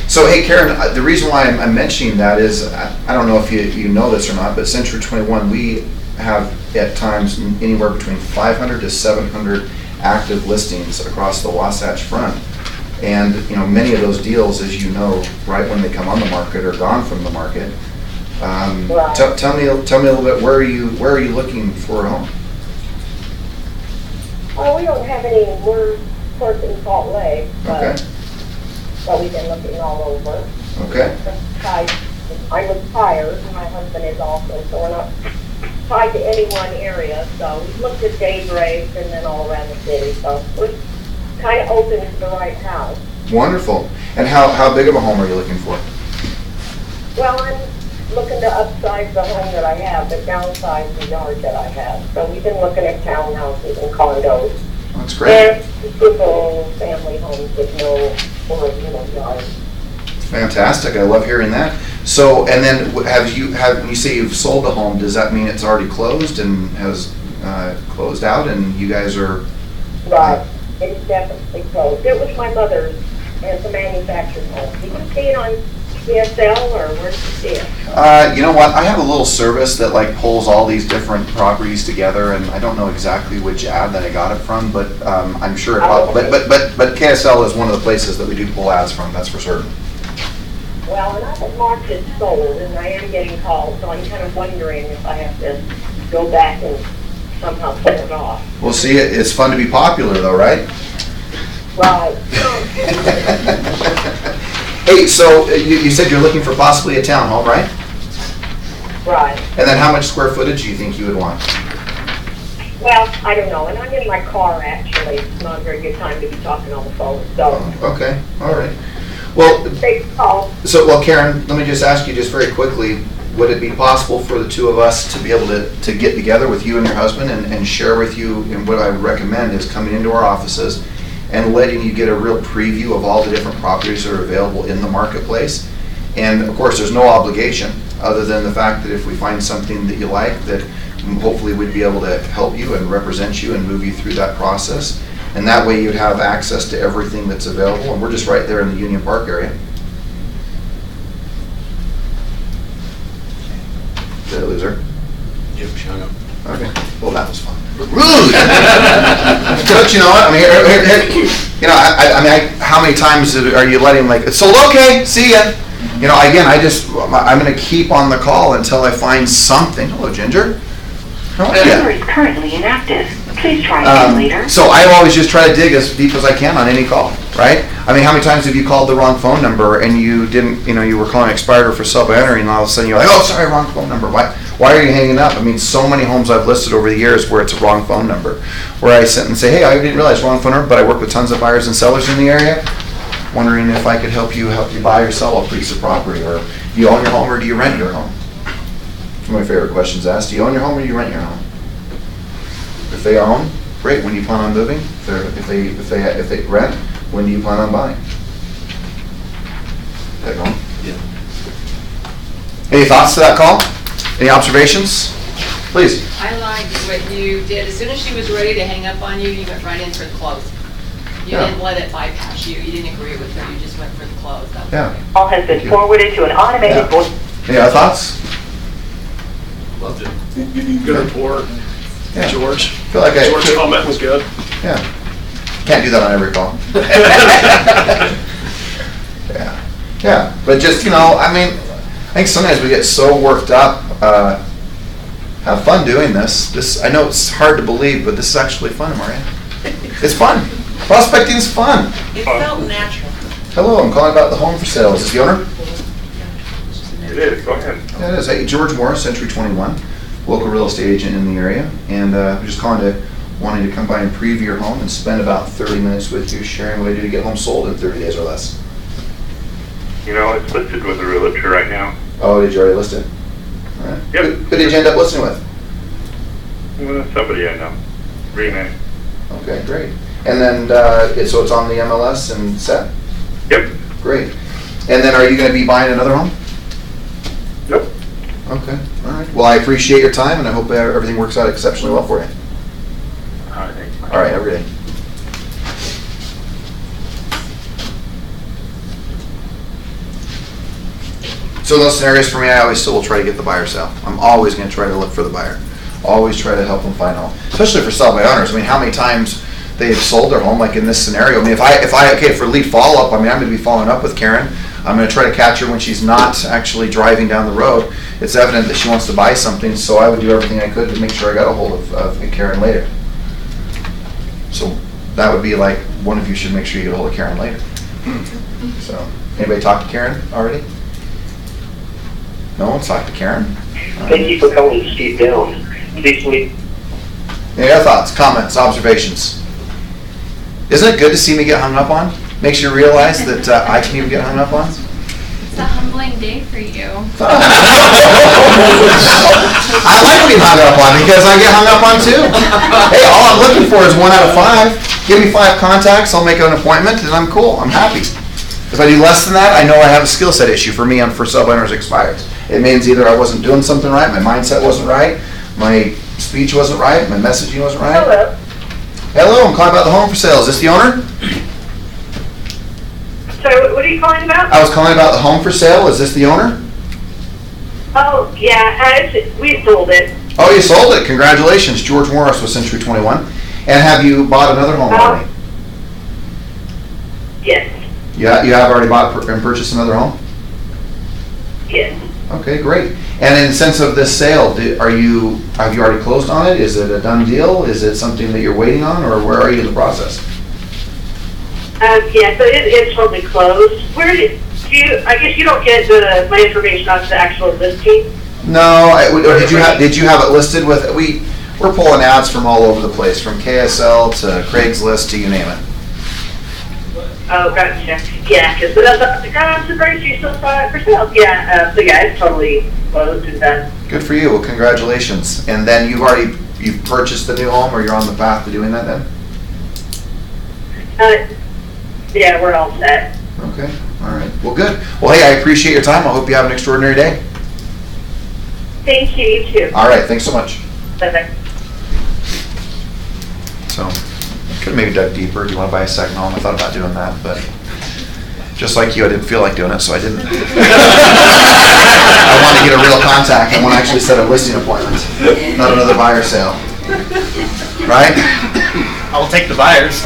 [SPEAKER 4] So, hey, Karen, the reason why I'm mentioning that is, I don't know if you know this or not, but Century 21, we have at times anywhere between 500 to 700 active listings across the Wasatch Front. And many of those deals, as you know, right when they come on the market are gone from the market.
[SPEAKER 9] Right.
[SPEAKER 4] Tell me a little bit. Where are you looking for a home?
[SPEAKER 9] Well, we don't have any. We're first in Salt Lake,
[SPEAKER 4] Okay.
[SPEAKER 9] but we've been looking all over.
[SPEAKER 4] Okay.
[SPEAKER 9] I'm retired, and my husband is also, so we're not tied to any one area. So we've looked at Daybreak and then all around the city. So we're kind of open to the right house.
[SPEAKER 4] Wonderful. And how big of a home are you looking for?
[SPEAKER 9] Well, I'm looking to upsize the home that I have, but downsize the yard that I have. So we've been looking at townhouses and condos.
[SPEAKER 4] That's great.
[SPEAKER 9] And simple family homes with no yard.
[SPEAKER 4] Fantastic. I love hearing that. So, and then when you say you've sold the home, does that mean it's already closed and has closed out, and you guys are?
[SPEAKER 9] Right. It's definitely closed. It was my mother's, and it's a manufactured home. Did you see it on PSL, or where did you see it?
[SPEAKER 4] You know what? I have a little service that pulls all these different properties together, and I don't know exactly which ad that I got it from, but I'm sure. But KSL is one of the places that we do pull ads from. That's for certain.
[SPEAKER 9] Well, and I have marked it sold, and I am getting calls, so I'm kind of wondering if I have to go back and somehow pull it off.
[SPEAKER 4] We'll see. It's fun to be popular, though, right?
[SPEAKER 9] Right.
[SPEAKER 4] Hey, so you said you're looking for possibly a townhome, right?
[SPEAKER 9] Right.
[SPEAKER 4] And then how much square footage do you think you would want?
[SPEAKER 9] Well, I don't know, and I'm in my car, actually. It's not a very good time to be talking on the phone, so.
[SPEAKER 4] Okay, all right. Well,
[SPEAKER 9] Take the call.
[SPEAKER 4] well, Karen, let me just ask you just very quickly, would it be possible for the two of us to be able to get together with you and your husband and share with you, and what I would recommend is coming into our offices and letting you get a real preview of all the different properties that are available in the marketplace. And of course, there's no obligation other than the fact that if we find something that you like, that hopefully we'd be able to help you and represent you and move you through that process. And that way you'd have access to everything that's available. And we're just right there in the Union Park area. Did I lose her?
[SPEAKER 7] Yep, she hung up.
[SPEAKER 4] Okay. Well, that was fun. Rude! Coach, you know what? I mean, how many times are you letting it's sold? Okay, see ya. Again, I'm going to keep on the call until I find something. Hello, Ginger. How are
[SPEAKER 9] The number
[SPEAKER 4] you?
[SPEAKER 9] is currently inactive. Please try again later.
[SPEAKER 4] So I always just try to dig as deep as I can on any call, right? I mean, how many times have you called the wrong phone number and you didn't, you were calling expired or for sale by entering, and all of a sudden you're like, oh, sorry, wrong phone number. Why are you hanging up? I mean, so many homes I've listed over the years where it's a wrong phone number, where I sit and say, hey, I didn't realize wrong phone number, but I work with tons of buyers and sellers in the area, wondering if I could help you buy or sell a piece of property, or do you own your home or do you rent your home? One of my favorite questions asked, do you own your home or do you rent your home? If they own, great, when do you plan on moving? If they rent, when do you plan on buying? That going?
[SPEAKER 10] Yeah.
[SPEAKER 4] Any thoughts to that call? Any observations? Please.
[SPEAKER 5] I liked what you did. As soon as she was ready to hang up on you, you went right in for the close. You didn't let it bypass you. You didn't agree with her. You just went for the close. That was great.
[SPEAKER 9] Call has been forwarded to an automated voice.
[SPEAKER 4] Any other thoughts?
[SPEAKER 10] Loved it. Good report.
[SPEAKER 4] Yeah.
[SPEAKER 10] George.
[SPEAKER 4] Feel like
[SPEAKER 10] George's comment was good.
[SPEAKER 4] Yeah. Can't do that on every call. Yeah. But just, I mean, I think sometimes we get so worked up. Have fun doing this. I know it's hard to believe, but this is actually fun, Maria. It's fun. Prospecting's fun.
[SPEAKER 5] It felt natural.
[SPEAKER 4] Hello, I'm calling about the home for sale. Is this the owner?
[SPEAKER 11] It is. Go ahead.
[SPEAKER 4] Yeah, it is. Hey, George Morris, Century 21, local real estate agent in the area, and I'm just wanting to come by and preview your home and spend about 30 minutes with you, sharing what I do to get home sold in 30 days or less.
[SPEAKER 11] It's listed with a realtor right now.
[SPEAKER 4] Oh, did you already list it? All right.
[SPEAKER 11] Yep.
[SPEAKER 4] Who did you end up listing with?
[SPEAKER 11] Well, somebody I know. Renee.
[SPEAKER 4] Okay, great. And then, so it's on the MLS and set?
[SPEAKER 11] Yep.
[SPEAKER 4] Great. And then are you going to be buying another home?
[SPEAKER 11] Nope.
[SPEAKER 4] Okay, all right. Well, I appreciate your time, and I hope everything works out exceptionally well for you.
[SPEAKER 11] All right. Thanks.
[SPEAKER 4] All right, have a good day. So in those scenarios for me, I always still will try to get the buyer sale. I'm always going to try to look for the buyer. Always try to help them find a home, especially for sell by owners. I mean, how many times they've sold their home, like in this scenario. I mean, for lead follow-up, I mean, I'm going to be following up with Karen. I'm going to try to catch her when she's not actually driving down the road. It's evident that she wants to buy something, so I would do everything I could to make sure I got a hold of Karen later. So that would be like, one of you should make sure you get a hold of Karen later. So, anybody talk to Karen already? No one's talked to Karen?
[SPEAKER 9] Thank you for calling Steve Down. Please wait.
[SPEAKER 4] Any other thoughts, comments, observations? Isn't it good to see me get hung up on? Makes you realize that I can even get hung up on?
[SPEAKER 3] It's a humbling day for you.
[SPEAKER 4] I like being hung up on because I get hung up on too. Hey, all I'm looking for is 1 out of 5. Give me 5 contacts, I'll make an appointment, and I'm cool. I'm happy. If I do less than that, I know I have a skill set issue for me on for sub owners expires. It means either I wasn't doing something right, my mindset wasn't right, my speech wasn't right, my messaging wasn't right.
[SPEAKER 9] Hello.
[SPEAKER 4] Hello, I'm calling about the home for sale. Is this the owner?
[SPEAKER 9] So what are you calling about?
[SPEAKER 4] I was calling about the home for sale. Is this the owner?
[SPEAKER 9] Oh, yeah, we sold it.
[SPEAKER 4] Oh, you sold it. Congratulations. George Morris with Century 21. And have you bought another home already?
[SPEAKER 9] Yes.
[SPEAKER 4] Yeah, you have already bought and purchased another home?
[SPEAKER 9] Yes.
[SPEAKER 4] Okay, great. And in the sense of this sale, have you already closed on it? Is it a done deal? Is it something that you're waiting on, or where are you in the process?
[SPEAKER 9] Yeah, so it's totally closed. I guess you don't get my information on the actual listing?
[SPEAKER 4] No, did you have it listed with, we're pulling ads from all over the place, from KSL to Craigslist to you name it.
[SPEAKER 9] Oh, gotcha. Yeah, because I'm surprised you still saw it for sale. Yeah, so yeah, it's totally closed and done.
[SPEAKER 4] Good for you. Well, congratulations. And then you've purchased the new home, or you're on the path to doing that then?
[SPEAKER 9] Yeah, we're all set.
[SPEAKER 4] Okay. All right. Well, good. Well, hey, I appreciate your time. I hope you have an extraordinary day.
[SPEAKER 9] Thank you, you too.
[SPEAKER 4] All right. Thanks so much.
[SPEAKER 9] Bye-bye.
[SPEAKER 4] So, could have maybe dug deeper. Do you want to buy a second home? I thought about doing that, but just like you, I didn't feel like doing it, so I didn't. I want to get a real contact. I want to actually set a listing appointment, not another buyer sale. Right?
[SPEAKER 10] I'll take the buyers.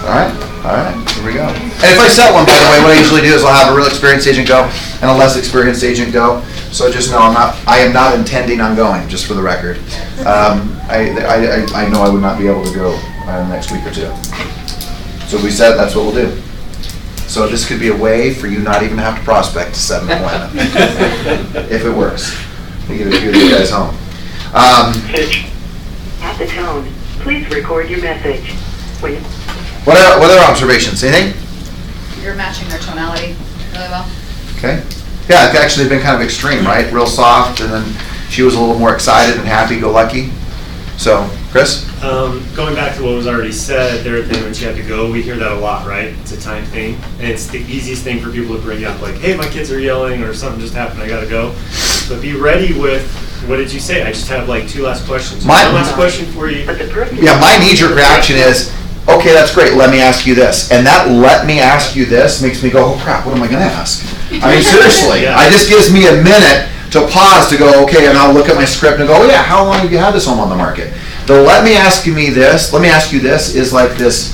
[SPEAKER 4] All right. All right. Here we go. And if I sell one, by the way, what I usually do is I'll have a real experienced agent go and a less experienced agent go. So just know I am not intending on going, just for the record. I know I would not be able to go next week or two. So we said that's what we'll do. So this could be a way for you not even to have to prospect to set an appointment. If it works. We get a few of you guys home.
[SPEAKER 12] At the tone, please record your message.
[SPEAKER 4] What other observations? Anything?
[SPEAKER 13] You're matching their tonality really well.
[SPEAKER 4] Okay. Yeah, it's actually been kind of extreme, right? Real soft, and then she was a little more excited and happy-go-lucky. So, Chris?
[SPEAKER 6] Going back to what was already said, there are things when you have to go, we hear that a lot, right? It's a time thing, and it's the easiest thing for people to bring up, like, hey, my kids are yelling, or something just happened, I gotta go. But be ready with, what did you say? I just have like 2 last questions. One last question for you.
[SPEAKER 4] Yeah, my knee-jerk reaction is, okay, that's great, let me ask you this. And that let me ask you this makes me go, oh crap, what am I gonna ask? I mean, seriously,
[SPEAKER 6] Yeah.
[SPEAKER 4] it just gives me a minute to pause to go, okay, and I'll look at my script and go, oh yeah, how long have you had this home on the market? The let me ask you this is like this,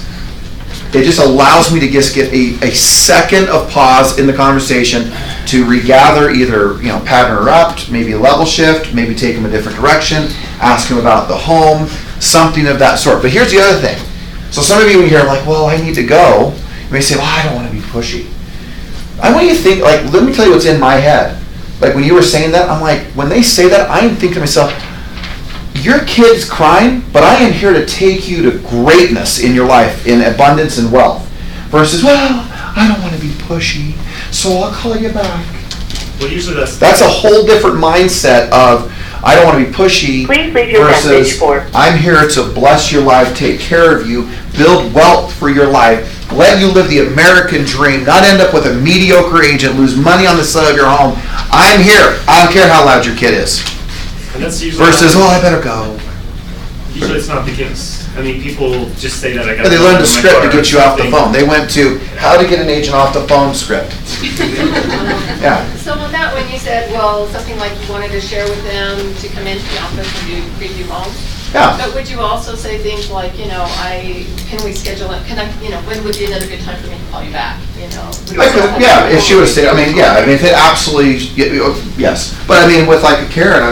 [SPEAKER 4] it just allows me to just get a second of pause in the conversation to regather, either, pattern interrupt, maybe level shift, maybe take them a different direction, ask them about the home, something of that sort. But here's the other thing. So some of you in here are like, well, I need to go. You may say, well, I don't want to be pushy. I want you to think, like, let me tell you what's in my head. Like, when you were saying that, I'm like, when they say that, I am thinking to myself, your kid's crying, but I am here to take you to greatness in your life, in abundance and wealth. Versus, well, I don't want to be pushy, so I'll call you back.
[SPEAKER 6] Well, usually
[SPEAKER 4] that's a whole different mindset of, I don't want to be pushy,
[SPEAKER 12] Please leave your message for.
[SPEAKER 4] I'm here to bless your life, take care of you, build wealth for your life, let you live the American dream, not end up with a mediocre agent, lose money on the side of your home. I'm here. I don't care how loud your kid is.
[SPEAKER 6] And that's usually
[SPEAKER 4] versus, oh, I better go.
[SPEAKER 6] Usually it's not the case. I mean, people just say that I got.
[SPEAKER 4] They learned a script to get you off the phone. They went to how to get an agent off the phone script. Yeah.
[SPEAKER 5] So on that, when you said, well, something like you wanted to share with them to come into the office and do preview homes.
[SPEAKER 4] Yeah.
[SPEAKER 5] But would you also say things like, can we schedule it? When would be another good time for me to call you back?
[SPEAKER 4] If she would have said, if it absolutely, yes. But with like a Karen,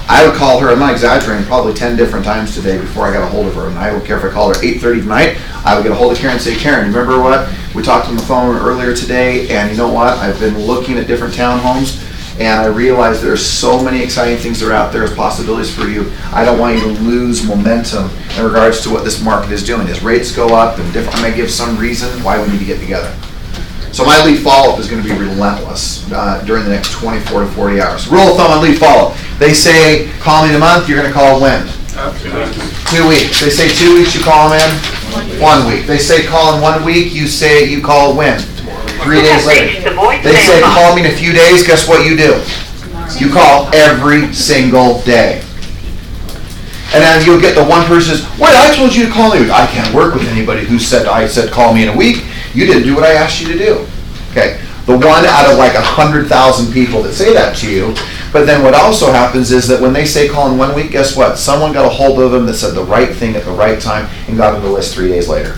[SPEAKER 4] I would call her, I'm not exaggerating, probably 10 different times today before I got a hold of her. And I don't care if I called her 8:30 tonight, I would get a hold of Karen and say, Karen, remember what? We talked on the phone earlier today, and you know what? I've been looking at different townhomes, and I realize there's so many exciting things that are out there as possibilities for you. I don't want you to lose momentum in regards to what this market is doing. As rates go up, and I may give some reason why we need to get together. So my lead follow-up is going to be relentless during the next 24 to 40 hours. Rule of thumb on lead follow-up. They say, call me in a month, you're going to call when? 2 weeks. They say 2 weeks, you call them in? 1 week. They say call in 1 week, you call when? 3 days later. They say call me in a few days, guess what you do? You call every single day. And then you'll get the one person says, wait, I told you to call me. I can't work with anybody who said call me in a week. You didn't do what I asked you to do. Okay. The one out of like 100,000 people that say that to you. But then what also happens is that when they say call in 1 week, guess what? Someone got a hold of them that said the right thing at the right time and got them the list 3 days later.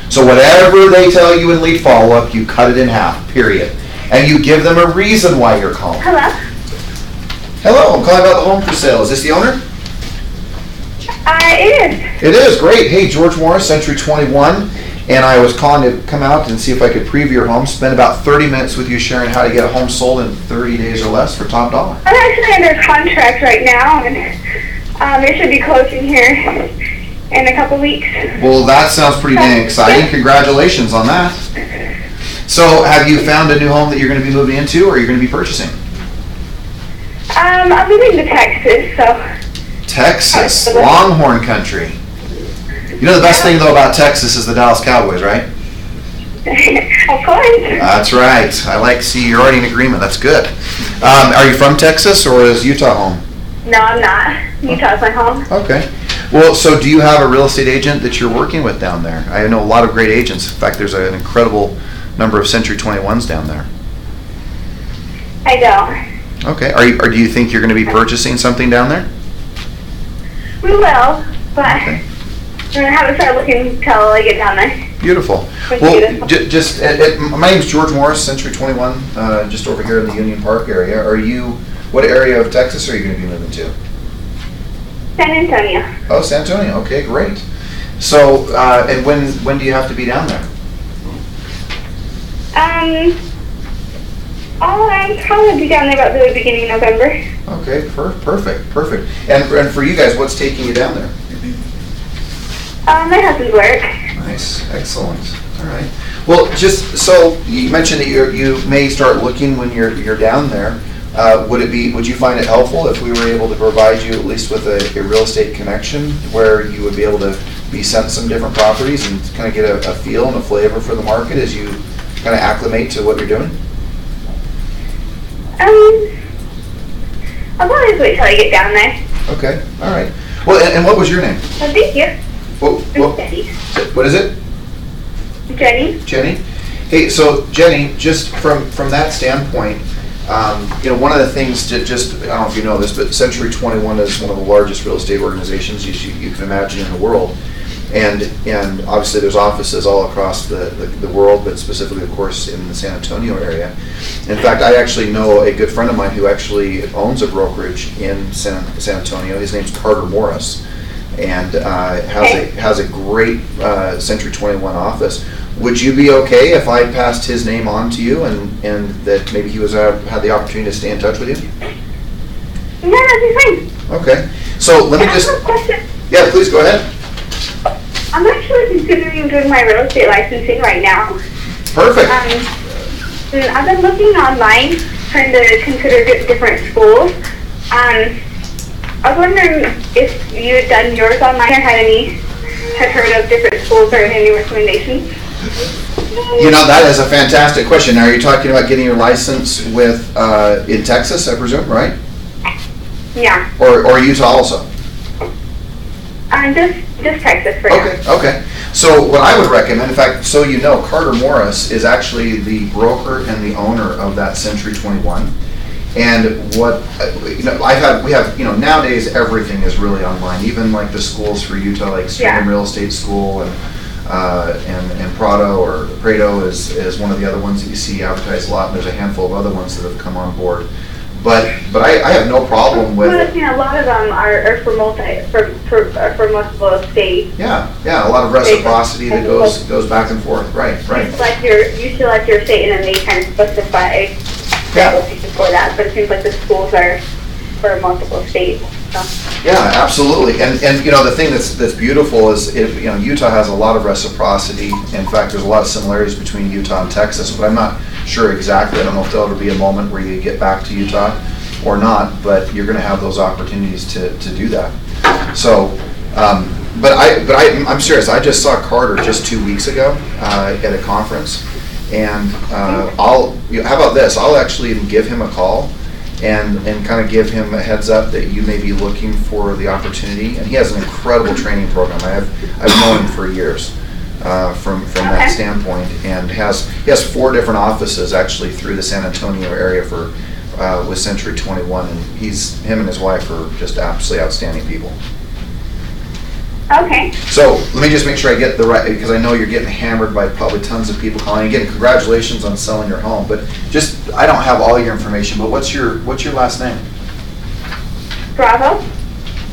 [SPEAKER 4] So whatever they tell you in lead follow-up, you cut it in half, period. And you give them a reason why you're calling.
[SPEAKER 9] Hello?
[SPEAKER 4] Hello, I'm calling about the home for sale. Is this the owner?
[SPEAKER 9] It is.
[SPEAKER 4] It is, great. Hey, George Morris, Century 21. And I was calling to come out and see if I could preview your home, spend about 30 minutes with you sharing how to get a home sold in 30 days or less for top dollar.
[SPEAKER 9] I'm actually under contract right now, and it should be closing here in a couple weeks.
[SPEAKER 4] Well, that sounds pretty dang exciting. Congratulations on that. So have you found a new home that you're going to be moving into, or you're going to be purchasing?
[SPEAKER 9] I'm moving to Texas, so.
[SPEAKER 4] Texas, Longhorn country. You know the best thing, though, about Texas is the Dallas Cowboys, right?
[SPEAKER 9] Of course.
[SPEAKER 4] That's right. I like to see you're already in agreement. That's good. Are you from Texas, or is Utah home?
[SPEAKER 9] No, I'm not. Utah's my home.
[SPEAKER 4] Okay. Well, so do you have a real estate agent that you're working with down there? I know a lot of great agents. In fact, there's an incredible number of Century 21s down there.
[SPEAKER 9] I don't.
[SPEAKER 4] Okay. Or do you think you're going to be purchasing something down there?
[SPEAKER 9] We will, but I haven't started looking until I get down there.
[SPEAKER 4] Beautiful. Well, just, my name's George Morris, Century 21, just over here in the Union Park area. What area of Texas are you going to be moving to?
[SPEAKER 14] San Antonio.
[SPEAKER 4] Oh, San Antonio. Okay, great. So, and when do you have to be down there?
[SPEAKER 14] I'll probably be down there about the beginning of November.
[SPEAKER 4] Okay, perfect. And for you guys, what's taking you down there?
[SPEAKER 14] My husband's work.
[SPEAKER 4] Nice, excellent. All right. Well, just so you mentioned that you may start looking when you're down there. Would you find it helpful if we were able to provide you at least with a real estate connection where you would be able to be sent some different properties and kind of get a feel and a flavor for the market as you kind of acclimate to what you're doing?
[SPEAKER 14] I'll always wait till I get down there.
[SPEAKER 4] Okay, all right. Well, and what was your name?
[SPEAKER 14] Oh, thank you.
[SPEAKER 4] Jenny. What is it?
[SPEAKER 14] Jenny.
[SPEAKER 4] Jenny? Hey, so Jenny, just from that standpoint, one of the things to just, I don't know if you know this, but Century 21 is one of the largest real estate organizations you can imagine in the world. And obviously there's offices all across the world, but specifically, of course, in the San Antonio area. In fact, I actually know a good friend of mine who actually owns a brokerage in San Antonio. His name's Carter Morris, and has a great Century 21 office. Would you be okay if I passed his name on to you, and that maybe he had the opportunity to stay in touch with you?
[SPEAKER 14] Yeah, that'd be fine.
[SPEAKER 4] Okay. So let me just.
[SPEAKER 14] I have a question.
[SPEAKER 4] Yeah, please go ahead.
[SPEAKER 14] I'm actually considering doing my real estate licensing right now.
[SPEAKER 4] Perfect.
[SPEAKER 14] I've been looking online, trying to consider different schools. I was wondering if you had done yours online or had heard of different schools or any recommendations.
[SPEAKER 4] That is a fantastic question. Are you talking about getting your license with in Texas, I presume, right?
[SPEAKER 14] Yeah.
[SPEAKER 4] Or Utah also?
[SPEAKER 14] Just Texas for now.
[SPEAKER 4] Okay. So what I would recommend, in fact, so you know, Carter Morris is actually the broker and the owner of that Century 21. And what we have nowadays everything is really online. Even like the schools for Utah, like Stream Real Estate School and Prado is one of the other ones that you see advertised a lot. And there's a handful of other ones that have come on board. But I have no problem with.
[SPEAKER 14] A lot of them are for multiple states.
[SPEAKER 4] Yeah, a lot of reciprocity that goes back and forth. Right.
[SPEAKER 14] You select your state and then they kind of specify for that. But it seems like the schools are for multiple states. So.
[SPEAKER 4] Yeah, absolutely. And the thing that's beautiful is Utah has a lot of reciprocity. In fact, there's a lot of similarities between Utah and Texas, but I'm not sure exactly. I don't know if there'll ever be a moment where you get back to Utah or not, but you're going to have those opportunities to do that. So, I'm serious. I just saw Carter just 2 weeks ago at a conference, and how about this? I'll actually even give him a call and kind of give him a heads up that you may be looking for the opportunity. And he has an incredible training program. I've known him for years from that standpoint, and he has 4 different offices actually through the San Antonio area with Century 21, and him and his wife are just absolutely outstanding people.
[SPEAKER 14] Okay.
[SPEAKER 4] So let me just make sure I get the right, because I know you're getting hammered by probably tons of people calling. Again, congratulations on selling your home, but I don't have all your information. But what's your last name?
[SPEAKER 14] Bravo.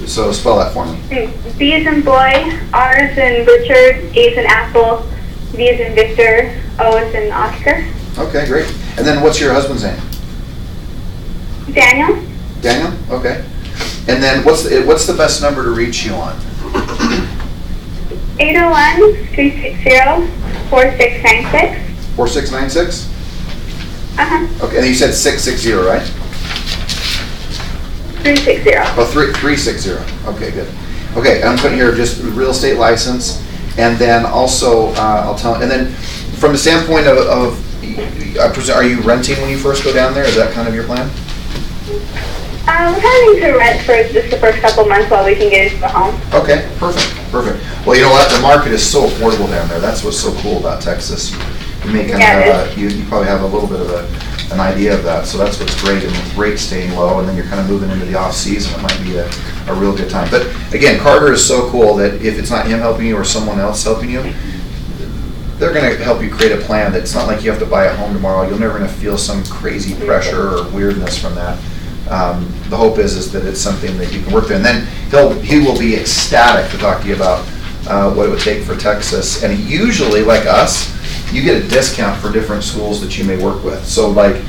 [SPEAKER 4] So spell that for me.
[SPEAKER 14] B as in boy, R as in Richard, A as in apple, V as in Victor, O as in Oscar.
[SPEAKER 4] Okay, great. And then what's your husband's name?
[SPEAKER 14] Daniel.
[SPEAKER 4] Daniel. Okay. And then what's the best number to reach you on?
[SPEAKER 14] 801-360-4696.
[SPEAKER 4] 4696?
[SPEAKER 14] Uh-huh.
[SPEAKER 4] Okay, and you said 660, right?
[SPEAKER 14] 360.
[SPEAKER 4] Oh, 360. Okay, good. Okay, I'm putting here just real estate license, and then also I'll tell. And then from the standpoint of are you renting when you first go down there? Is that kind of your plan?
[SPEAKER 14] We're having to rent for just the first couple months while we can get into the home.
[SPEAKER 4] Okay, perfect. Well, you know what? The market is so affordable down there. That's what's so cool about Texas. You may kind of have you probably have a little bit of an idea of that. So that's what's great, and with rates staying low, and then you're kind of moving into the off season. It might be a real good time. But again, Carter is so cool that if it's not him helping you or someone else helping you, they're going to help you create a plan that's not like you have to buy a home tomorrow. You're never going to feel some crazy pressure or weirdness from that. The hope is that it's something that you can work through. And then he will be ecstatic to talk to you about what it would take for Texas. And usually, like us, you get a discount for different schools that you may work with. So like,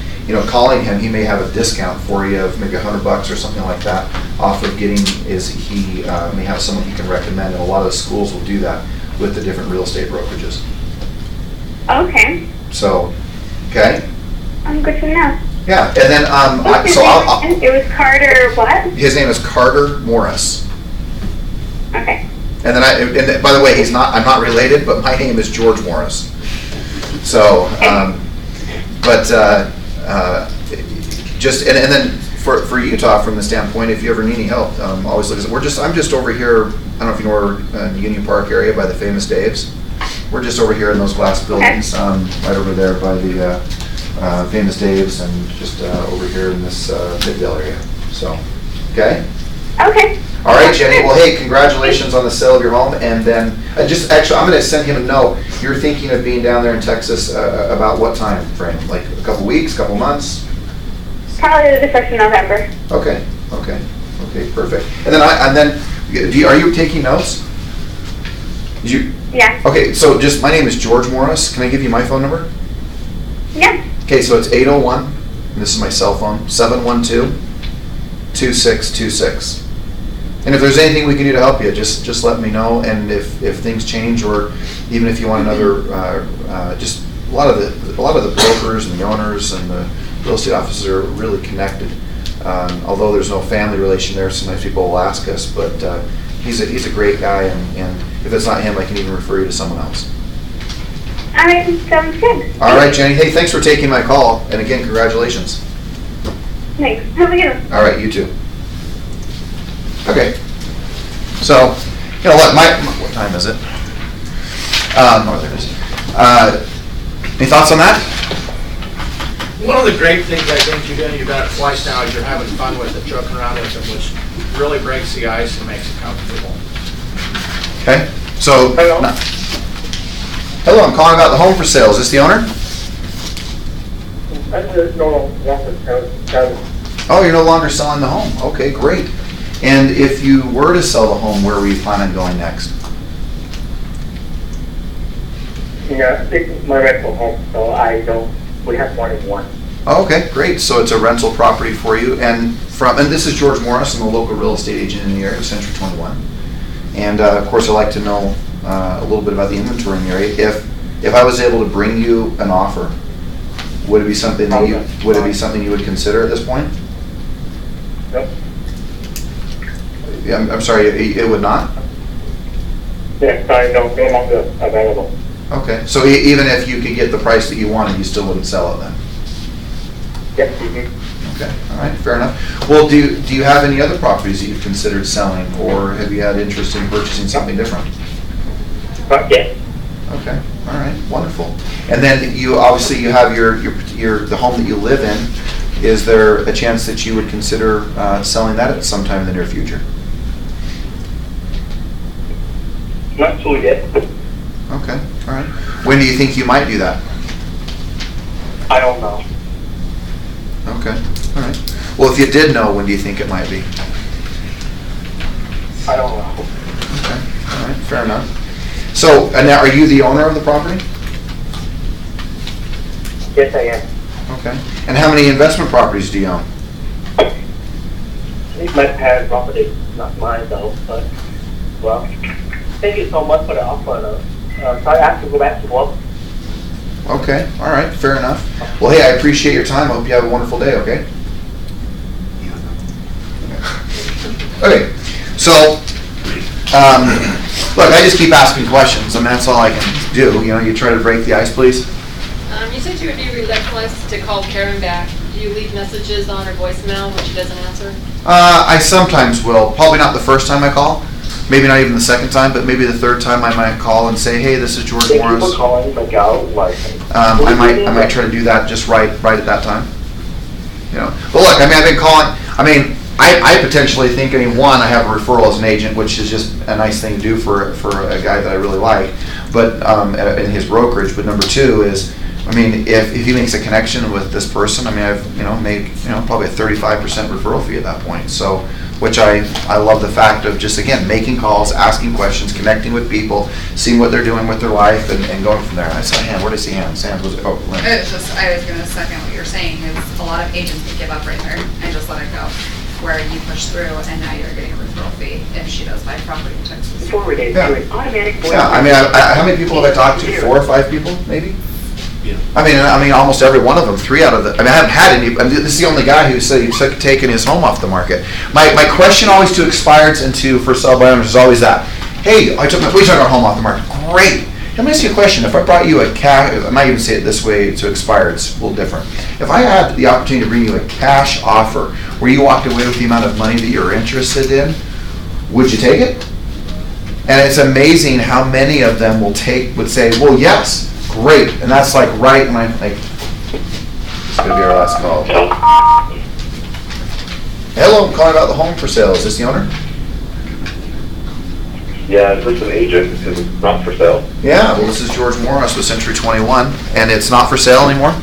[SPEAKER 4] calling him, he may have a discount for you of maybe $100 or something like that off of getting, he may have someone he can recommend. And a lot of the schools will do that with the different real estate brokerages.
[SPEAKER 14] Okay.
[SPEAKER 4] So, okay.
[SPEAKER 14] Good to know.
[SPEAKER 4] Yeah, and then,
[SPEAKER 14] it was Carter what?
[SPEAKER 4] His name is Carter Morris.
[SPEAKER 14] Okay.
[SPEAKER 4] And then by the way, I'm not related, but my name is George Morris. So, and then for Utah, from the standpoint, if you ever need any help, always look at. I'm just over here. I don't know if you know where in the Union Park area by the Famous Dave's. We're just over here in those glass buildings, right over there by the Famous Dave's, and just over here in this Midvale area. So, okay.
[SPEAKER 14] Okay.
[SPEAKER 4] All right, Jenny. Well, hey, congratulations on the sale of your home. And then, I'm going to send him a note. You're thinking of being down there in Texas about what time frame? Like a couple weeks, couple months?
[SPEAKER 14] Probably the 1st of November.
[SPEAKER 4] Okay, perfect. And then, are you taking notes?
[SPEAKER 14] Yeah.
[SPEAKER 4] Okay, so my name is George Morris. Can I give you my phone number?
[SPEAKER 14] Yeah.
[SPEAKER 4] Okay, so it's 801, and this is my cell phone, 712-2626. And if there's anything we can do to help you, just let me know. And if things change, or even if you want another, just a lot of the brokers and the owners and the real estate offices are really connected. Although there's no family relation there, sometimes people will ask us, but he's a great guy, and if it's not him, I can even refer you to someone else.
[SPEAKER 14] All right, sounds good.
[SPEAKER 4] All right, Jenny. Hey, thanks for taking my call, and again, congratulations.
[SPEAKER 14] Thanks. Have a good one.
[SPEAKER 4] All right, you too. Okay. So, what time is it? There it is. Any thoughts on that?
[SPEAKER 10] One of the great things I think you've done it twice now is you're having fun with it, joking around with it, which really breaks the ice and makes it comfortable.
[SPEAKER 4] Okay. So,
[SPEAKER 10] hello.
[SPEAKER 4] Hello, I'm calling about the home for sale. Is this the owner? Oh, you're no longer selling the home. Okay, great. And if you were to sell the home, where were you planning on going next?
[SPEAKER 15] Yeah, it's my rental home, so we have more than one.
[SPEAKER 4] Oh, okay, great. So it's a rental property for you. And this is George Morris. I'm a local real estate agent in the area of Century 21. And of course, I'd like to know a little bit about the inventory in the area. If I was able to bring you an offer, would it be something that you would consider at this point?
[SPEAKER 15] Nope.
[SPEAKER 4] Yeah, I'm sorry, it would not?
[SPEAKER 15] Yes, no longer available.
[SPEAKER 4] Okay, so even if you could get the price that you wanted, you still wouldn't sell it then?
[SPEAKER 15] Yes, mm-hmm.
[SPEAKER 4] Okay, all right, fair enough. Well, do you have any other properties that you've considered selling, or have you had interest in purchasing something different?
[SPEAKER 15] Not yet.
[SPEAKER 4] Okay, all right, wonderful. And then you have the home that you live in. Is there a chance that you would consider selling that at some time in the near future?
[SPEAKER 15] Not sure yet.
[SPEAKER 4] Okay, all right. When do you think you might do that?
[SPEAKER 15] I don't know.
[SPEAKER 4] Okay, all right. Well, if you did know, when do you think it might be?
[SPEAKER 15] I don't know.
[SPEAKER 4] Okay, all right, fair enough. So, now, are you the owner of the property?
[SPEAKER 15] Yes, I am.
[SPEAKER 4] Okay. And how many investment properties do you own?
[SPEAKER 15] It's my parents' property, not mine though, but, well, thank you so much for the offer. So I have to go back to work.
[SPEAKER 4] Okay, all right, fair enough. Well, hey, I appreciate your time. I hope you have a wonderful day, okay? Okay, so, look, I just keep asking questions, and that's all I can do. You try to break the ice, please.
[SPEAKER 5] You said you would be relentless to call Karen back. Do you leave messages on her voicemail when she doesn't answer?
[SPEAKER 4] I sometimes will. Probably not the first time I call. Maybe not even the second time, but maybe the third time I might call and say, "Hey, this is George Morris."
[SPEAKER 15] Thank you for calling Miguel.
[SPEAKER 4] I might try to do that just right at that time. But look, I've been calling. I potentially think, one, I have a referral as an agent, which is just a nice thing to do for a guy that I really like, but in his brokerage. But number two is, if he makes a connection with this person, I've made probably a 35% referral fee at that point. So, which I love the fact of just, again, making calls, asking questions, connecting with people, seeing what they're doing with their life, and going from there. And I saw Ham. Where did I see Ham? Sam was Lynn.
[SPEAKER 13] I was going to second what you're saying. Is a lot of agents would give up right there and just let it go. Where you push through, and now you're getting a referral fee if she does buy property in Texas.
[SPEAKER 12] Forwarded to an automatic voice.
[SPEAKER 4] Yeah, how many people have I talked to? 4 or 5 people, maybe?
[SPEAKER 7] Yeah.
[SPEAKER 4] Almost every one of them. 3 out of the. I haven't had any. This is the only guy who said he's taken his home off the market. My question always to expireds and to for sale by owners is always that. Hey, we took our home off the market. Great. Let me ask you a question. If I brought you a cash, I might even say it this way to expireds, it's a little different. If I had the opportunity to bring you a cash offer where you walked away with the amount of money that you're interested in, would you take it? And it's amazing how many of them would say, well, yes, great. And that's like right when I'm like, it's going to be our last call. Hello, I'm calling about the home for sale. Is this the owner?
[SPEAKER 11] Yeah, is this an agent? Is it not for sale?
[SPEAKER 4] Yeah, well, this is George Morris with Century 21, and it's not for sale anymore?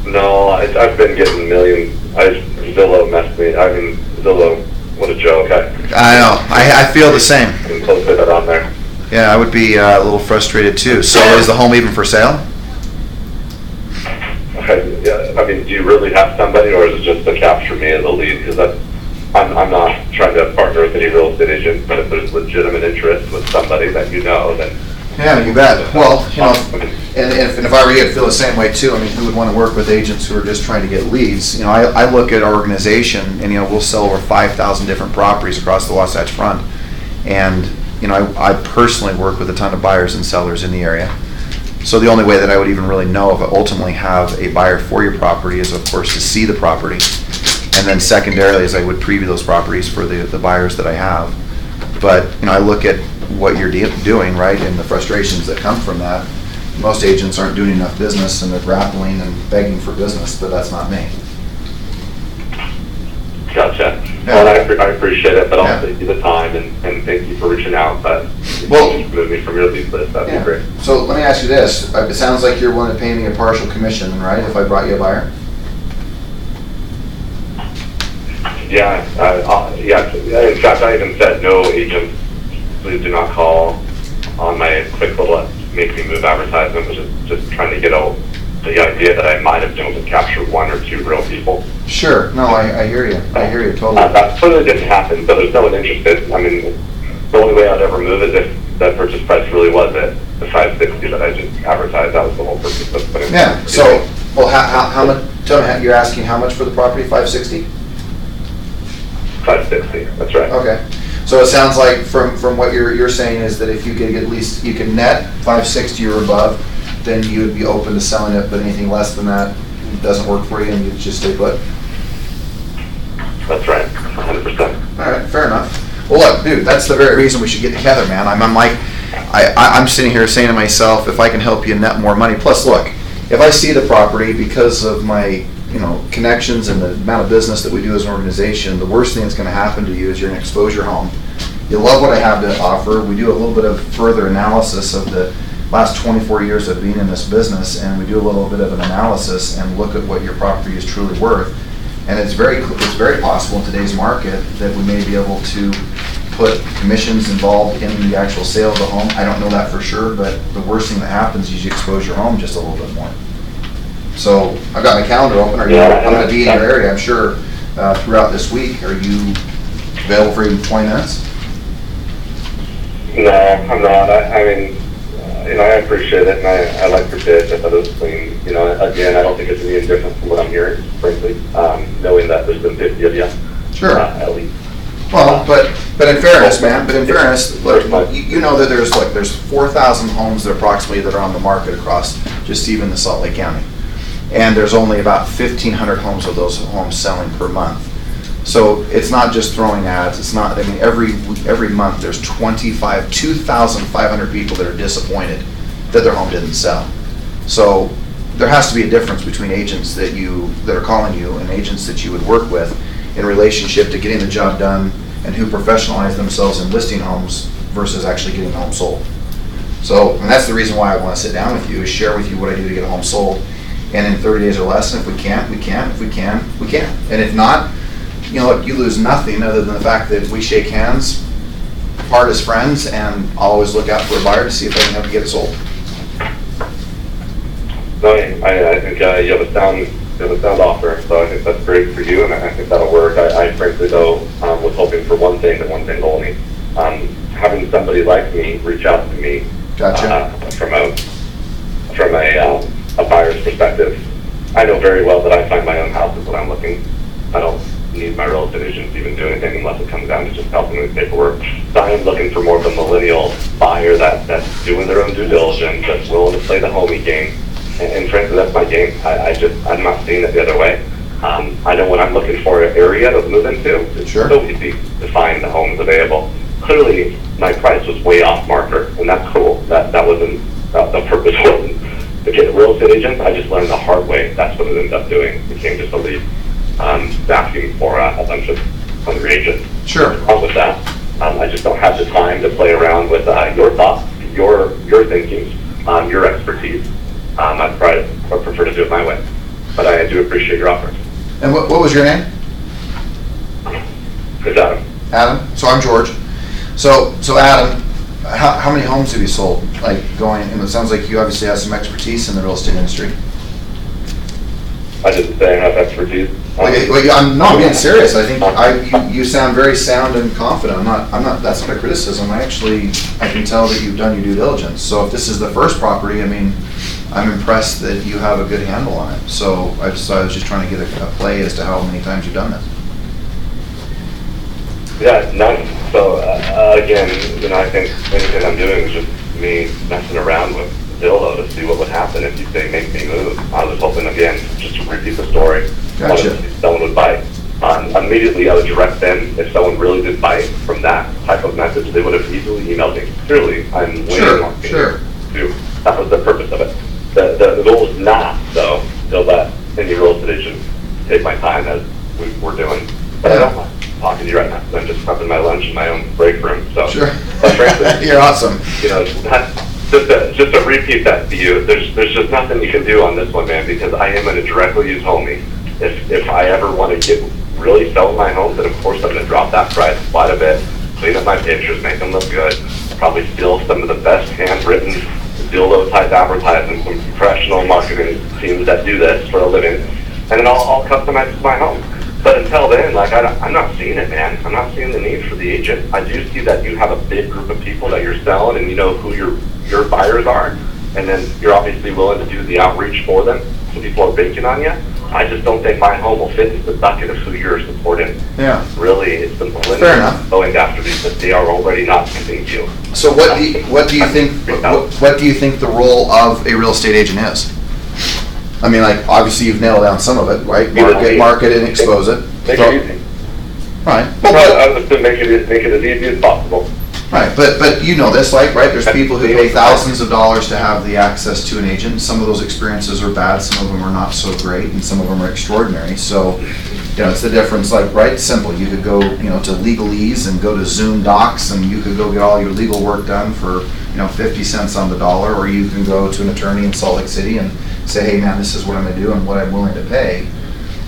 [SPEAKER 11] No, I've been getting millions. Zillow messed me. Zillow, what a joke.
[SPEAKER 4] I know. I feel the same.
[SPEAKER 11] And close that on there.
[SPEAKER 4] Yeah, I would be a little frustrated too. So is the home even for sale?
[SPEAKER 11] Do you really have somebody, or is it just to capture me as a lead? Because I'm not trying to partner with any real estate agent, but if there's legitimate interest with somebody that you know, then...
[SPEAKER 4] Yeah, you bet. Well, and if I were you, I'd feel the same way too. Who would want to work with agents who are just trying to get leads? I look at our organization, and we'll sell over 5,000 different properties across the Wasatch Front, and I personally work with a ton of buyers and sellers in the area. So the only way that I would even really know if I ultimately have a buyer for your property is, of course, to see the property. And then secondarily, as I would preview those properties for the buyers that I have. But, I look at what you're doing, right, and the frustrations that come from that. Most agents aren't doing enough business, and they're grappling and begging for business, but that's not me.
[SPEAKER 11] Gotcha. Yeah. Well, I appreciate it, but I'll take you the time, and thank you for reaching out. But if you just move me from your lead list, that'd be great.
[SPEAKER 4] So let me ask you this. It sounds like you're willing to pay me a partial commission, right, if I brought you a buyer?
[SPEAKER 11] Yeah, in fact, I even said no agents, please do not call on my quick little make me move advertisement, which is just trying to get the idea that I might have been able to capture 1 or 2 real people.
[SPEAKER 4] Sure, no, I hear you. I hear you totally.
[SPEAKER 11] That totally didn't happen, so there's no one interested. The only way I'd ever move is if that purchase price really was at the 560 that I just advertised. That was the whole purpose of putting it.
[SPEAKER 4] Yeah, so, well, how much, tell me, you're asking how much for the property, 560?
[SPEAKER 11] 560, that's right.
[SPEAKER 4] Okay, so it sounds like from what you're saying is that if you could at least, you can net 560 or above, then you would be open to selling it, but anything less than that doesn't work for you and you just stay put?
[SPEAKER 11] That's right, 100%.
[SPEAKER 4] All right, fair enough. Well, look, dude, that's the very reason we should get together, man. I'm sitting here saying to myself, if I can help you net more money, plus look, if I see the property because of my connections and the amount of business that we do as an organization, the worst thing that's going to happen to you is you're going to expose your home. You love what I have to offer. We do a little bit of further analysis of the last 24 years of being in this business, and we do a little bit of an analysis and look at what your property is truly worth. And it's very possible in today's market that we may be able to put commissions involved in the actual sale of the home. I don't know that for sure, but the worst thing that happens is you expose your home just a little bit more. So I've got my calendar open. I'm going to be in your area, I'm sure, throughout this week. Are you available for even 20 minutes?
[SPEAKER 11] No, I'm not. I appreciate it, and I like your bid. I thought it was clean. Again, I don't think it's any different from what I'm hearing, frankly, knowing that there's been 50 of you.
[SPEAKER 4] Sure.
[SPEAKER 11] At least.
[SPEAKER 4] Well, but in fairness, man, look, you know that there's 4,000 homes that approximately that are on the market across just even the Salt Lake County. And there's only about 1,500 homes of those homes selling per month. So it's not just throwing ads. It's not. Every month there's 2,500 people that are disappointed that their home didn't sell. So there has to be a difference between agents that are calling you and agents that you would work with. in relationship to getting the job done and who professionalize themselves in listing homes versus actually getting the home sold. So, and that's the reason why I want to sit down with you, is share with you what I do to get a home sold. And in 30 days or less, and if we can't, we can't. If we can, we can. And if not, you know, you lose nothing other than the fact that we shake hands, part as friends, and I'll always look out for a buyer to see if I can help you get it sold.
[SPEAKER 11] No, I think you have a sound offer, so I think that's great for you, and I think that'll work. I frankly, though, was hoping for one thing and one thing only. Having somebody like me reach out to me from a buyer's perspective. I know very well that I find my own house is what I'm looking. I don't need my real estate agent to even do anything unless it comes down to just helping with paperwork. So I am looking for more of a millennial buyer that's doing their own due diligence, that's willing to play the homie game. And frankly, that's my game. I'm not seeing it the other way. I know when I'm looking for an area to move into, it's so easy to find the homes available. Clearly, my price was way off marker, and that's cool. That wasn't the purpose wasn't to get a real estate agent. I just learned the hard way. That's what it ended up doing. It became just a lead asking for a bunch of hungry agents.
[SPEAKER 4] Sure.
[SPEAKER 11] Wrong with that. I just don't have the time to play around with your thoughts, your thinking, your expertise. I prefer to do it my way. But I do appreciate your offer.
[SPEAKER 4] And what was your name?
[SPEAKER 11] It's Adam.
[SPEAKER 4] Adam. So I'm George. So Adam, how many homes have you sold? Like going, and it sounds like you obviously have some expertise in the real estate industry.
[SPEAKER 11] I didn't say I have expertise.
[SPEAKER 4] I'm being serious. I think you sound very sound and confident. I'm not. That's not a criticism. I can tell that you've done your due diligence. So if this is the first property, I mean, I'm impressed that you have a good handle on it. So I was just trying to get a play as to how many times you've done this.
[SPEAKER 11] Yeah, none. So again, I think anything I'm doing is just me messing around with Zillow to see what would happen if you say make me move. I was hoping, again, just to repeat the story.
[SPEAKER 4] Gotcha.
[SPEAKER 11] If someone would bite. Immediately I would direct them, if someone really did bite from that type of message, they would have easily emailed me. Clearly, I'm waiting on you to. That was the purpose of it. The goal was not, though, to let any real estate agent take my time as we're doing. But I don't mind talking to you right now. I'm just prepping my lunch in my own break room. So, but frankly,
[SPEAKER 4] you're awesome.
[SPEAKER 11] Just to repeat that to you, there's just nothing you can do on this one, man, because I am going to directly use homie. If I ever want to get really sell my home, then of course I'm going to drop that price quite a bit, clean up my pictures, make them look good, probably steal some of the best handwritten Zillow type advertisements from professional marketing teams that do this for a living, and then I'll customize my home. But until then, I'm not seeing it, man. I'm not seeing the need for the agent. I do see that you have a big group of people that you're selling, and you know who your buyers are, and then you're obviously willing to do the outreach for them, so people are banking on you. I just don't think my home will fit into the bucket of who you're supporting.
[SPEAKER 4] Yeah.
[SPEAKER 11] Really, it's the millennials going after these, but they are already not using you.
[SPEAKER 4] So what do you think? What do you think the role of a real estate agent is? I mean, obviously you've nailed down some of it, right? Market and expose it.
[SPEAKER 11] Make it easy.
[SPEAKER 4] Right.
[SPEAKER 11] I was to make it as easy as possible.
[SPEAKER 4] Right, but you know this, right? There's people who pay thousands of dollars to have the access to an agent. Some of those experiences are bad, some of them are not so great, and some of them are extraordinary. So, it's the difference, right? Simple. You could go, to Legalese and go to Zoom Docs, and you could go get all your legal work done for, 50 cents on the dollar, or you can go to an attorney in Salt Lake City and say, hey man, this is what I'm gonna do and what I'm willing to pay.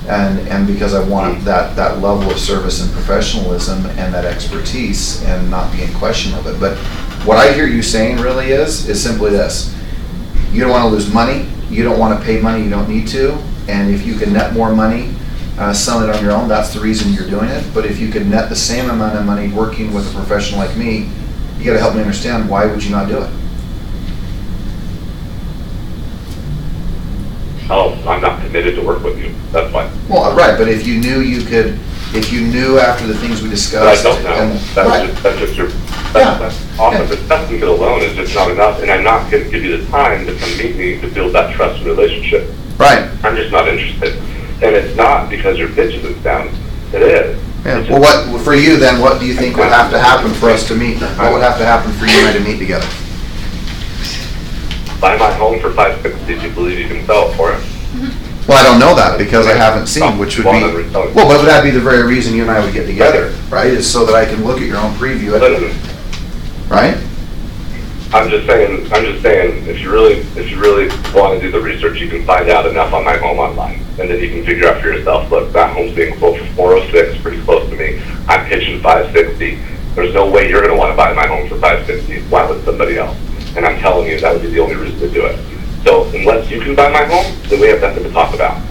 [SPEAKER 4] And because I want that level of service and professionalism and that expertise and not be in question of it. But what I hear you saying really is simply this. You don't want to lose money. You don't want to pay money you don't need to. And if you can net more money selling it on your own, that's the reason you're doing it. But if you can net the same amount of money working with a professional like me, you got to help me understand, why would you not do it?
[SPEAKER 11] Oh, I'm not committed to work with you. That's fine.
[SPEAKER 4] Well, right, but if you knew after the things we discussed.
[SPEAKER 11] But I don't know. That's just your offer. The assessment alone is just not enough, and I'm not going to give you the time to come meet me to build that trust and relationship.
[SPEAKER 4] Right.
[SPEAKER 11] I'm just not interested. And it's not because your pitch isn't sound. It is.
[SPEAKER 4] Yeah. Well, what for you then? What do you think would have to happen for us to meet? What would have to happen for you and I to meet together?
[SPEAKER 11] Buy my home for $560. Do you believe you can sell it for it?
[SPEAKER 4] Well, I don't know that because I haven't seen, which would be, well, but that'd be the very reason you and I would get together, right? Is so that I can look at your own preview, right?
[SPEAKER 11] I'm just saying, if you really want to do the research, you can find out enough on my home online. And then you can figure out for yourself, look, that home's being sold for 406, pretty close to me. I'm pitching 560. There's no way you're going to want to buy my home for 560. Why would somebody else? And I'm telling you, that would be the only reason to do it. So unless you can buy my home, then we have nothing to talk about.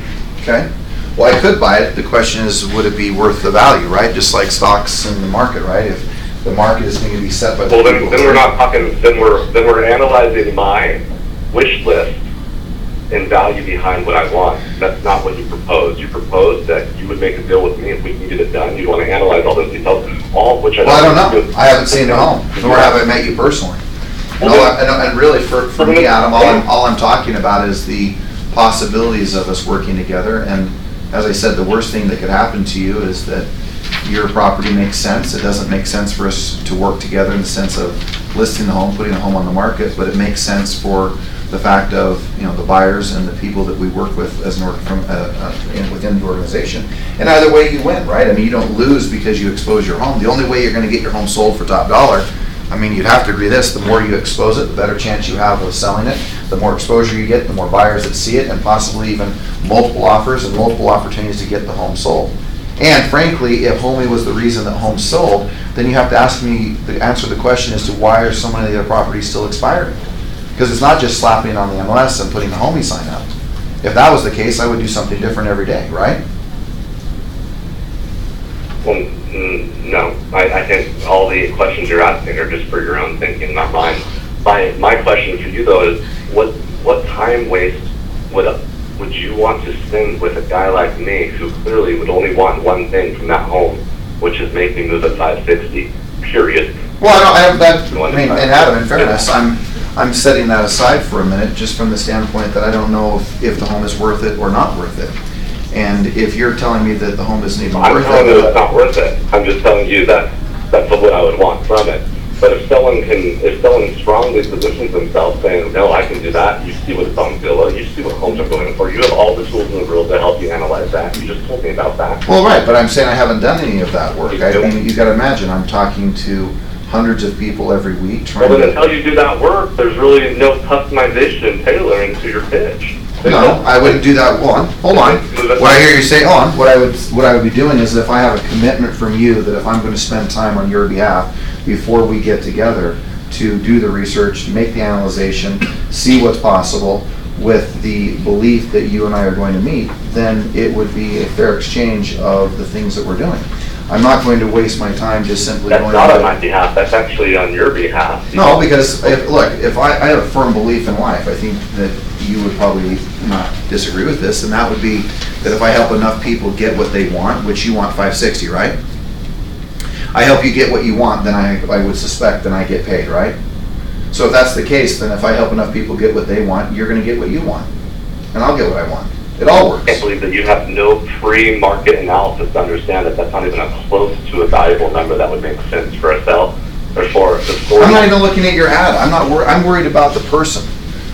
[SPEAKER 4] Okay. Well, I could buy it. The question is, would it be worth the value, right? Just like stocks in the market, right? If the market is going to be set by the
[SPEAKER 11] then we're not talking. Then we're analyzing my wish list and value behind what I want. That's not what you proposed. You proposed that you would make a deal with me if we can get it done. You want to analyze all those details, all of which I
[SPEAKER 4] don't know. I haven't seen the home, nor have I met you personally. And really, for me, Adam, all I'm talking about is the possibilities of us working together. And as I said, the worst thing that could happen to you is that your property makes sense. It doesn't make sense for us to work together in the sense of listing the home, putting the home on the market, but it makes sense for the fact of, the buyers and the people that we work with as within the organization. And either way you win, right? I mean, you don't lose because you expose your home. The only way you're going to get your home sold for top dollar, I mean, you'd have to agree this, the more you expose it, the better chance you have of selling it. The more exposure you get, the more buyers that see it, and possibly even multiple offers and multiple opportunities to get the home sold. And frankly, if homey was the reason that home sold, then you have to answer the question as to why are so many of the other properties still expiring? Because it's not just slapping it on the MLS and putting the homey sign up. If that was the case, I would do something different every day, right?
[SPEAKER 11] Well, no. I think all the questions you're asking are just for your own thinking, not mine. My question for you, though, is what time waste would you want to spend with a guy like me who clearly would only want one thing from that home, which is make me move at 560, period?
[SPEAKER 4] Well, and Adam, in fairness, I'm setting that aside for a minute just from the standpoint that I don't know if the home is worth it or not worth it. And if you're telling me that the home isn't even worth it...
[SPEAKER 11] I'm telling you it's not worth it. I'm just telling you that's what I would want from it. But if someone strongly positions themselves saying, no, I can do that, you see what it's on Zillow, you see what homes are going for, you have all the tools in the world to help you analyze that. You just told me about that.
[SPEAKER 4] Well, right, but I'm saying I haven't done any of that work. I mean, you got to imagine, I'm talking to hundreds of people every week trying
[SPEAKER 11] then until you do that work, there's really no customization and tailoring to your pitch.
[SPEAKER 4] No, I wouldn't do that. Hold on. What I hear you say, what I would be doing is if I have a commitment from you that if I'm going to spend time on your behalf before we get together to do the research, make the analyzation, see what's possible with the belief that you and I are going to meet, then it would be a fair exchange of the things that we're doing. I'm not going to waste my time just simply
[SPEAKER 11] going... That's not on my behalf, that's actually on your behalf.
[SPEAKER 4] No, because, if I have a firm belief in life, I think that you would probably not disagree with this, and that would be that if I help enough people get what they want, which you want 560, right? I help you get what you want, then I would suspect then I get paid, right? So if that's the case, then if I help enough people get what they want, you're going to get what you want, and I'll get what I want. It all works.
[SPEAKER 11] I can't believe that you have no pre-market analysis to understand that that's not even close to a valuable number that would make sense for a sell or for the story.
[SPEAKER 4] I'm not even looking at your ad. I'm worried about the person.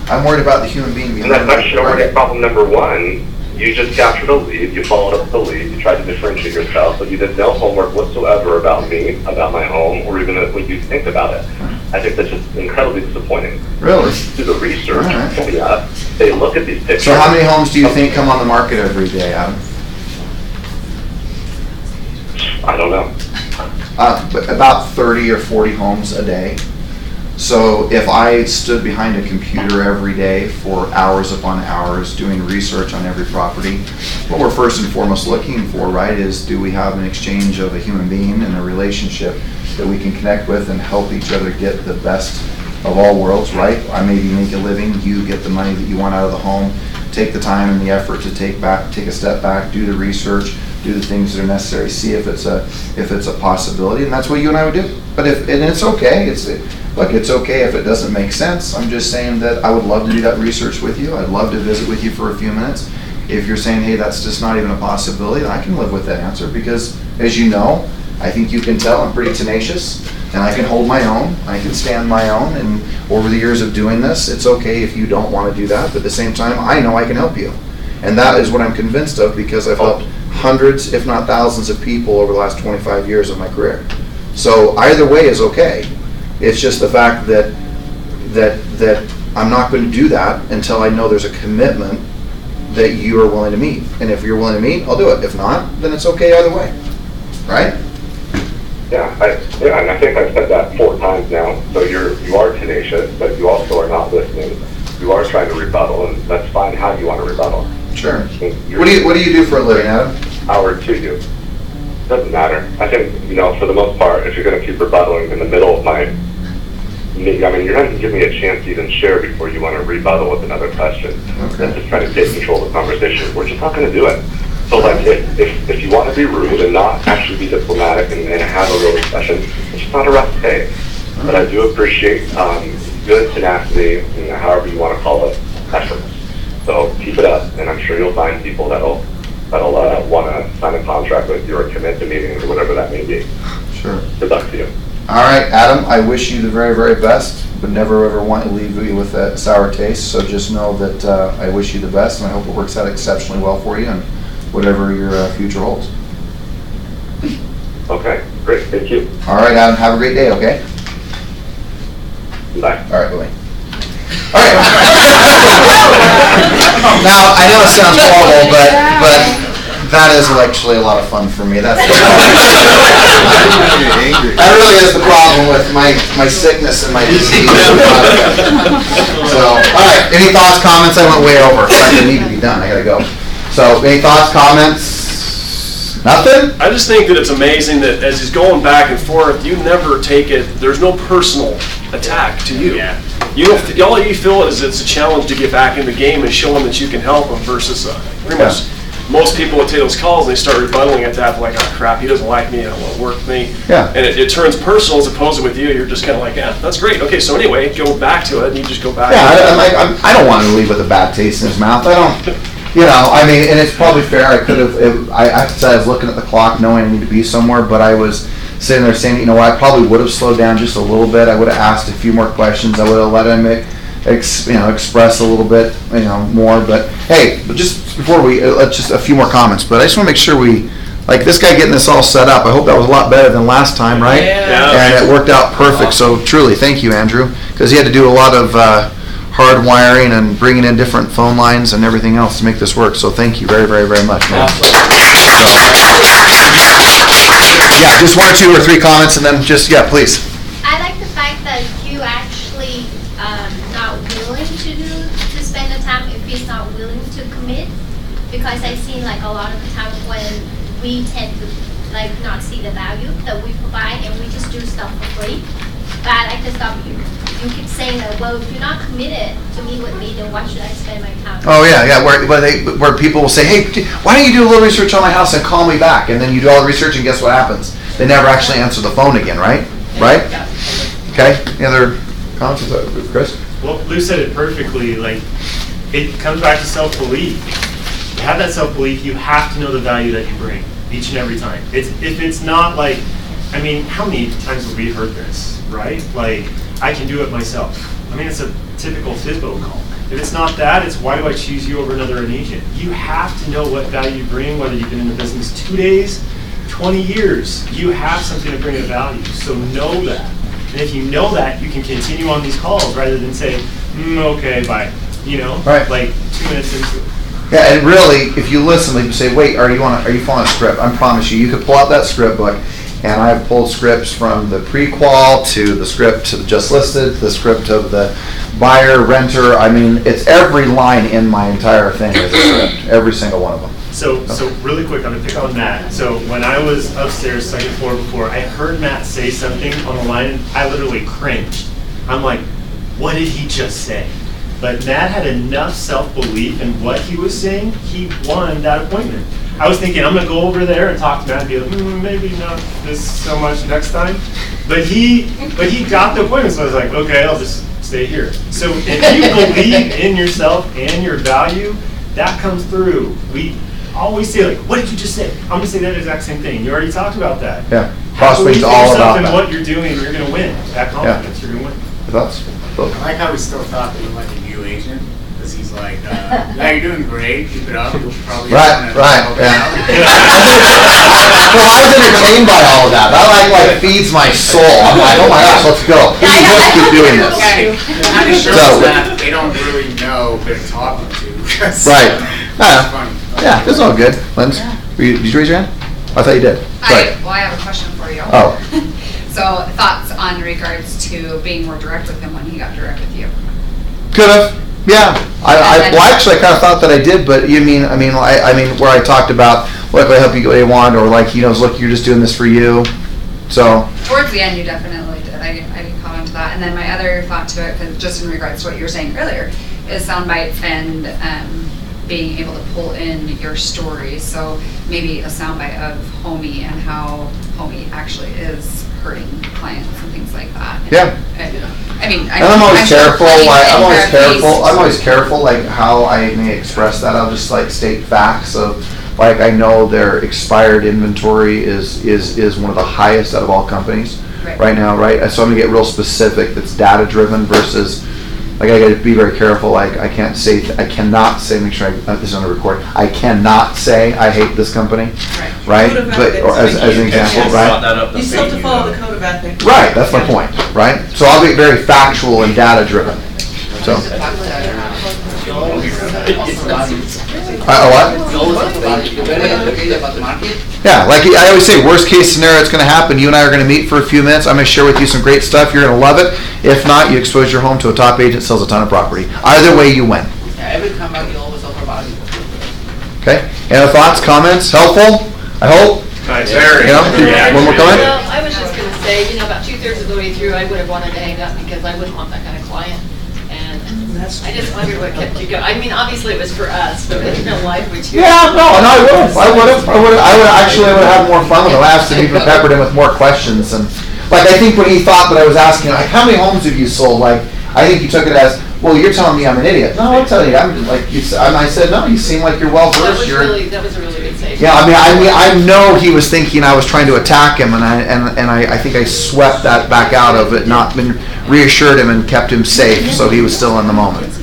[SPEAKER 4] I'm worried about the human being behind it.
[SPEAKER 11] And that's actually already problem number one. You just captured a lead, you followed up the lead, you tried to differentiate yourself, but you did no homework whatsoever about me, about my home, or even what you think about it. I think that's just incredibly disappointing.
[SPEAKER 4] Really?
[SPEAKER 11] Do the research, they look at these pictures.
[SPEAKER 4] So how many homes do you think come on the market every day, Adam?
[SPEAKER 11] I don't know.
[SPEAKER 4] About 30 or 40 homes a day. So if I stood behind a computer every day for hours upon hours doing research on every property, what we're first and foremost looking for, right, is do we have an exchange of a human being and a relationship that we can connect with and help each other get the best of all worlds, right? I maybe make a living, you get the money that you want out of the home, take the time and the effort to take a step back, do the research, do the things that are necessary, see if it's a possibility, and that's what you and I would do. But and it's okay. Look, it's okay if it doesn't make sense. I'm just saying that I would love to do that research with you. I'd love to visit with you for a few minutes. If you're saying, hey, that's just not even a possibility, then I can live with that answer because, as you know, I think you can tell I'm pretty tenacious and I can hold my own. I can stand my own, and over the years of doing this, it's okay if you don't want to do that, but at the same time, I know I can help you. And that is what I'm convinced of because I've helped hundreds, if not thousands of people over the last 25 years of my career. So either way is okay. It's just the fact that I'm not going to do that until I know there's a commitment that you are willing to meet. And if you're willing to meet, I'll do it. If not, then it's okay either way. Right?
[SPEAKER 11] Yeah, and I think I've said that 4 times now. So you are tenacious, but you also are not listening. You are trying to rebuttal, and that's fine how you want to rebuttal.
[SPEAKER 4] Sure. What do you do for a living, Adam?
[SPEAKER 11] Hour to you. Doesn't matter. I think, for the most part, if you're going to keep rebuttaling in the middle of my, you're not going to give me a chance to even share before you want to rebuttal with another question.
[SPEAKER 4] Okay.
[SPEAKER 11] And just trying to take control of the conversation. We're just not going to do it. So if you want to be rude and not actually be diplomatic and have a real discussion, it's just not a rough day. But I do appreciate good tenacity, however you want to call it, efforts. So keep it up, and I'm sure you'll find people that'll want to sign a contract with you or commit to meetings or whatever that may be.
[SPEAKER 4] Sure.
[SPEAKER 11] Good luck to you.
[SPEAKER 4] All right, Adam, I wish you the very, very best, but never ever want to leave you with that sour taste. So just know that I wish you the best, and I hope it works out exceptionally well for you and whatever your future holds.
[SPEAKER 11] Okay, great. Thank you.
[SPEAKER 4] All right, Adam, have a great day, okay?
[SPEAKER 11] Bye.
[SPEAKER 4] All right, bye. All right. Now, I know it sounds horrible, but that is actually a lot of fun for me. That really is the problem with my sickness and my disease. So, all right. Any thoughts, comments? I went way over. I need to be done. I gotta go. So, any thoughts, comments? Nothing?
[SPEAKER 16] I just think that it's amazing that as he's going back and forth, you never take it, there's no personal attack to you. Yeah. All you feel is it's a challenge to get back in the game and show them that you can help them versus pretty much most people would take those calls and they start rebuttaling at that, like, oh crap, he doesn't like me, I don't want to work with me.
[SPEAKER 4] Yeah.
[SPEAKER 16] And it turns personal as opposed to with you, you're just kind of like, yeah, that's great. Okay, so anyway, go back to it and you just go back.
[SPEAKER 4] Yeah, I don't want to leave with a bad taste in his mouth. I don't. And it's probably fair. I could have. I was looking at the clock, knowing I need to be somewhere, but I was sitting there saying, I probably would have slowed down just a little bit. I would have asked a few more questions. I would have let him, express a little bit, more. But hey, just before we, just a few more comments. But I just want to make sure we, like this guy getting this all set up. I hope that was a lot better than last time, right?
[SPEAKER 16] Yeah.
[SPEAKER 4] And it worked out perfect. So truly, thank you, Andrew, because he had to do a lot of hard wiring and bringing in different phone lines and everything else to make this work. So thank you very, very, very much, man. Yeah, just 1 or 2 or 3 comments and then please.
[SPEAKER 17] I like the fact that you actually not willing to spend the time if he's not willing to commit, because I've seen like a lot of the time when we tend to like not see the value that we provide and we just do stuff for free. But I like to stop you. You keep saying that, well, if you're not committed to meet with me, then why should I spend my time?
[SPEAKER 4] Oh yeah, where people will say, hey, why don't you do a little research on my house and call me back? And then you do all the research and guess what happens? They never actually answer the phone again, right? Right? Okay, any other comments, Chris?
[SPEAKER 6] Well, Lou said it perfectly, like, it comes back to self-belief. To have that self-belief, you have to know the value that you bring each and every time. If it's not like, how many times have we heard this, right? Like, I can do it myself. It's a typical FISBO call. If it's not that, it's why do I choose you over another agent? You have to know what value you bring, whether you've been in the business 2 days, 20 years. You have something to bring of value, so know that. And if you know that, you can continue on these calls rather than say, okay, bye.
[SPEAKER 4] Right.
[SPEAKER 6] Like 2 minutes into it.
[SPEAKER 4] Yeah, and really, if you listen, you say, wait, are you following a script? I promise you could pull out that script book. And I have pulled scripts from the pre-qual to the script to the just listed, to the script of the buyer, renter. It's every line in my entire thing is a script, every single one of them.
[SPEAKER 6] So really quick, I'm going to pick on Matt. So when I was upstairs, second floor before, I heard Matt say something on the line, and I literally cringed. I'm like, what did he just say? But Matt had enough self-belief in what he was saying, he won that appointment. I was thinking, I'm going to go over there and talk to Matt and be like, maybe not this so much next time. But he got the appointment, so I was like, okay, I'll just stay here. So if you believe in yourself and your value, that comes through. We always say, like, what did you just say? I'm going to say that exact same thing. You already talked about that.
[SPEAKER 4] Yeah.
[SPEAKER 6] Prospecting's
[SPEAKER 4] all about that.
[SPEAKER 6] what you're doing, you're going to win. That confidence, you're going to win.
[SPEAKER 4] Thoughts?
[SPEAKER 18] I like how we still thought that he was like a new agent, because he's like, yeah, you're doing great, keep it up, you'll probably.
[SPEAKER 4] Right, yeah. Well, I was entertained by all of that. That like feeds my soul. I'm like, oh my gosh, let's go. Let's keep doing this.
[SPEAKER 18] It kind of shows that they don't really know who they're talking to.
[SPEAKER 4] Right. Yeah, this is all good. Linz, did you raise your hand? I thought you did.
[SPEAKER 13] I have a question for you.
[SPEAKER 4] Oh.
[SPEAKER 13] So, thoughts on regards to being more direct with him when he got direct with you?
[SPEAKER 4] Could have. Yeah. Well, actually, I kind of thought that I did, but I mean, where I talked about, look, I help you get what you want, or like, look, you're just doing this for you. So.
[SPEAKER 13] Towards the end, you definitely did. I caught on to that. And then my other thought to it, cause just in regards to what you were saying earlier, is sound bites and being able to pull in your story. So maybe a soundbite of Homie and how Homie actually is hurting clients and things like that.
[SPEAKER 4] Yeah.
[SPEAKER 13] I mean,
[SPEAKER 4] I'm always careful. I'm always careful, like how I may express that. I'll just like state facts of, like, I know their expired inventory is one of the highest out of all companies right now, right? So I'm gonna get real specific. That's data driven versus, like, I gotta be very careful. Like, I cannot say. Make sure this is on the record. I cannot say I hate this company, right? But or as an example, right?
[SPEAKER 19] You still have to follow the code of ethics.
[SPEAKER 4] Right. That's my point, right? So I'll be very factual and data driven. So. What? Yeah, like I always say, worst case scenario, it's going to happen. You and I are going to meet for a few minutes. I'm going to share with you some great stuff. You're going to love it. If not, you expose your home to a top agent, sells a ton of property. Either way, you win.
[SPEAKER 19] Yeah, every time you always talk about it.
[SPEAKER 4] Okay. Any other thoughts, comments? Helpful? I hope.
[SPEAKER 16] Nice.
[SPEAKER 4] One more comment?
[SPEAKER 5] Well, I was just going to say, about 2/3 of the way through, I would have wanted to hang up because I wouldn't want that kind of client. And I just wondered what kept you going. I mean, obviously it was for us, but in real life, would you?
[SPEAKER 4] Yeah, no, I would have had more fun with him. I asked him, even peppered him with more questions. And like, I think when he thought that I was asking, like, how many homes have you sold? Like, I think he took it as, well, you're telling me I'm an idiot. No, I'm telling you, I'm like, and I said, no, you seem like you're well versed.
[SPEAKER 5] That was a really good save.
[SPEAKER 4] Yeah, I know he was thinking I was trying to attack him, and I think I swept that back out of it, reassured him and kept him safe, so he was still in the moment.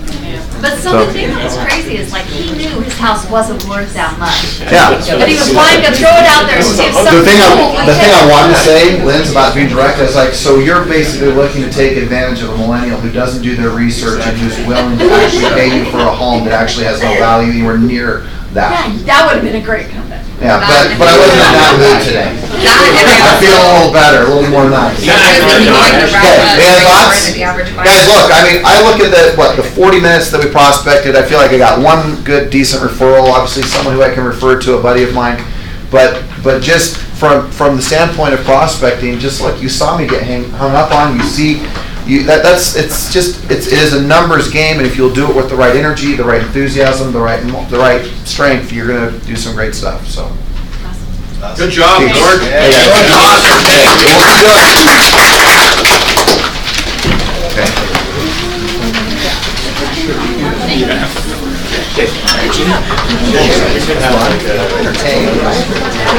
[SPEAKER 20] But the thing that was crazy is, like, he knew his house wasn't worth that much.
[SPEAKER 4] Yeah.
[SPEAKER 20] But he was wanting to throw it out there and see if
[SPEAKER 4] The thing I wanted to say, Lynn's, about being direct, is like, so you're basically looking to take advantage of a millennial who doesn't do their research and who's willing to actually pay you for a home that actually has no value anywhere near that.
[SPEAKER 20] Yeah, that would have been a great comeback.
[SPEAKER 4] Yeah, but I wasn't in that mood today. I feel a little better, a little more nice. Guys, look, I look at the 40 minutes that we prospected. I feel like I got one good, decent referral. Obviously, someone who I can refer to, a buddy of mine. But just from the standpoint of prospecting, just look, you saw me get hung up on. You see. It is a numbers game, and if you'll do it with the right energy, the right enthusiasm, the right strength, you're going to do some great stuff. So,
[SPEAKER 10] good job, George.
[SPEAKER 4] Yeah.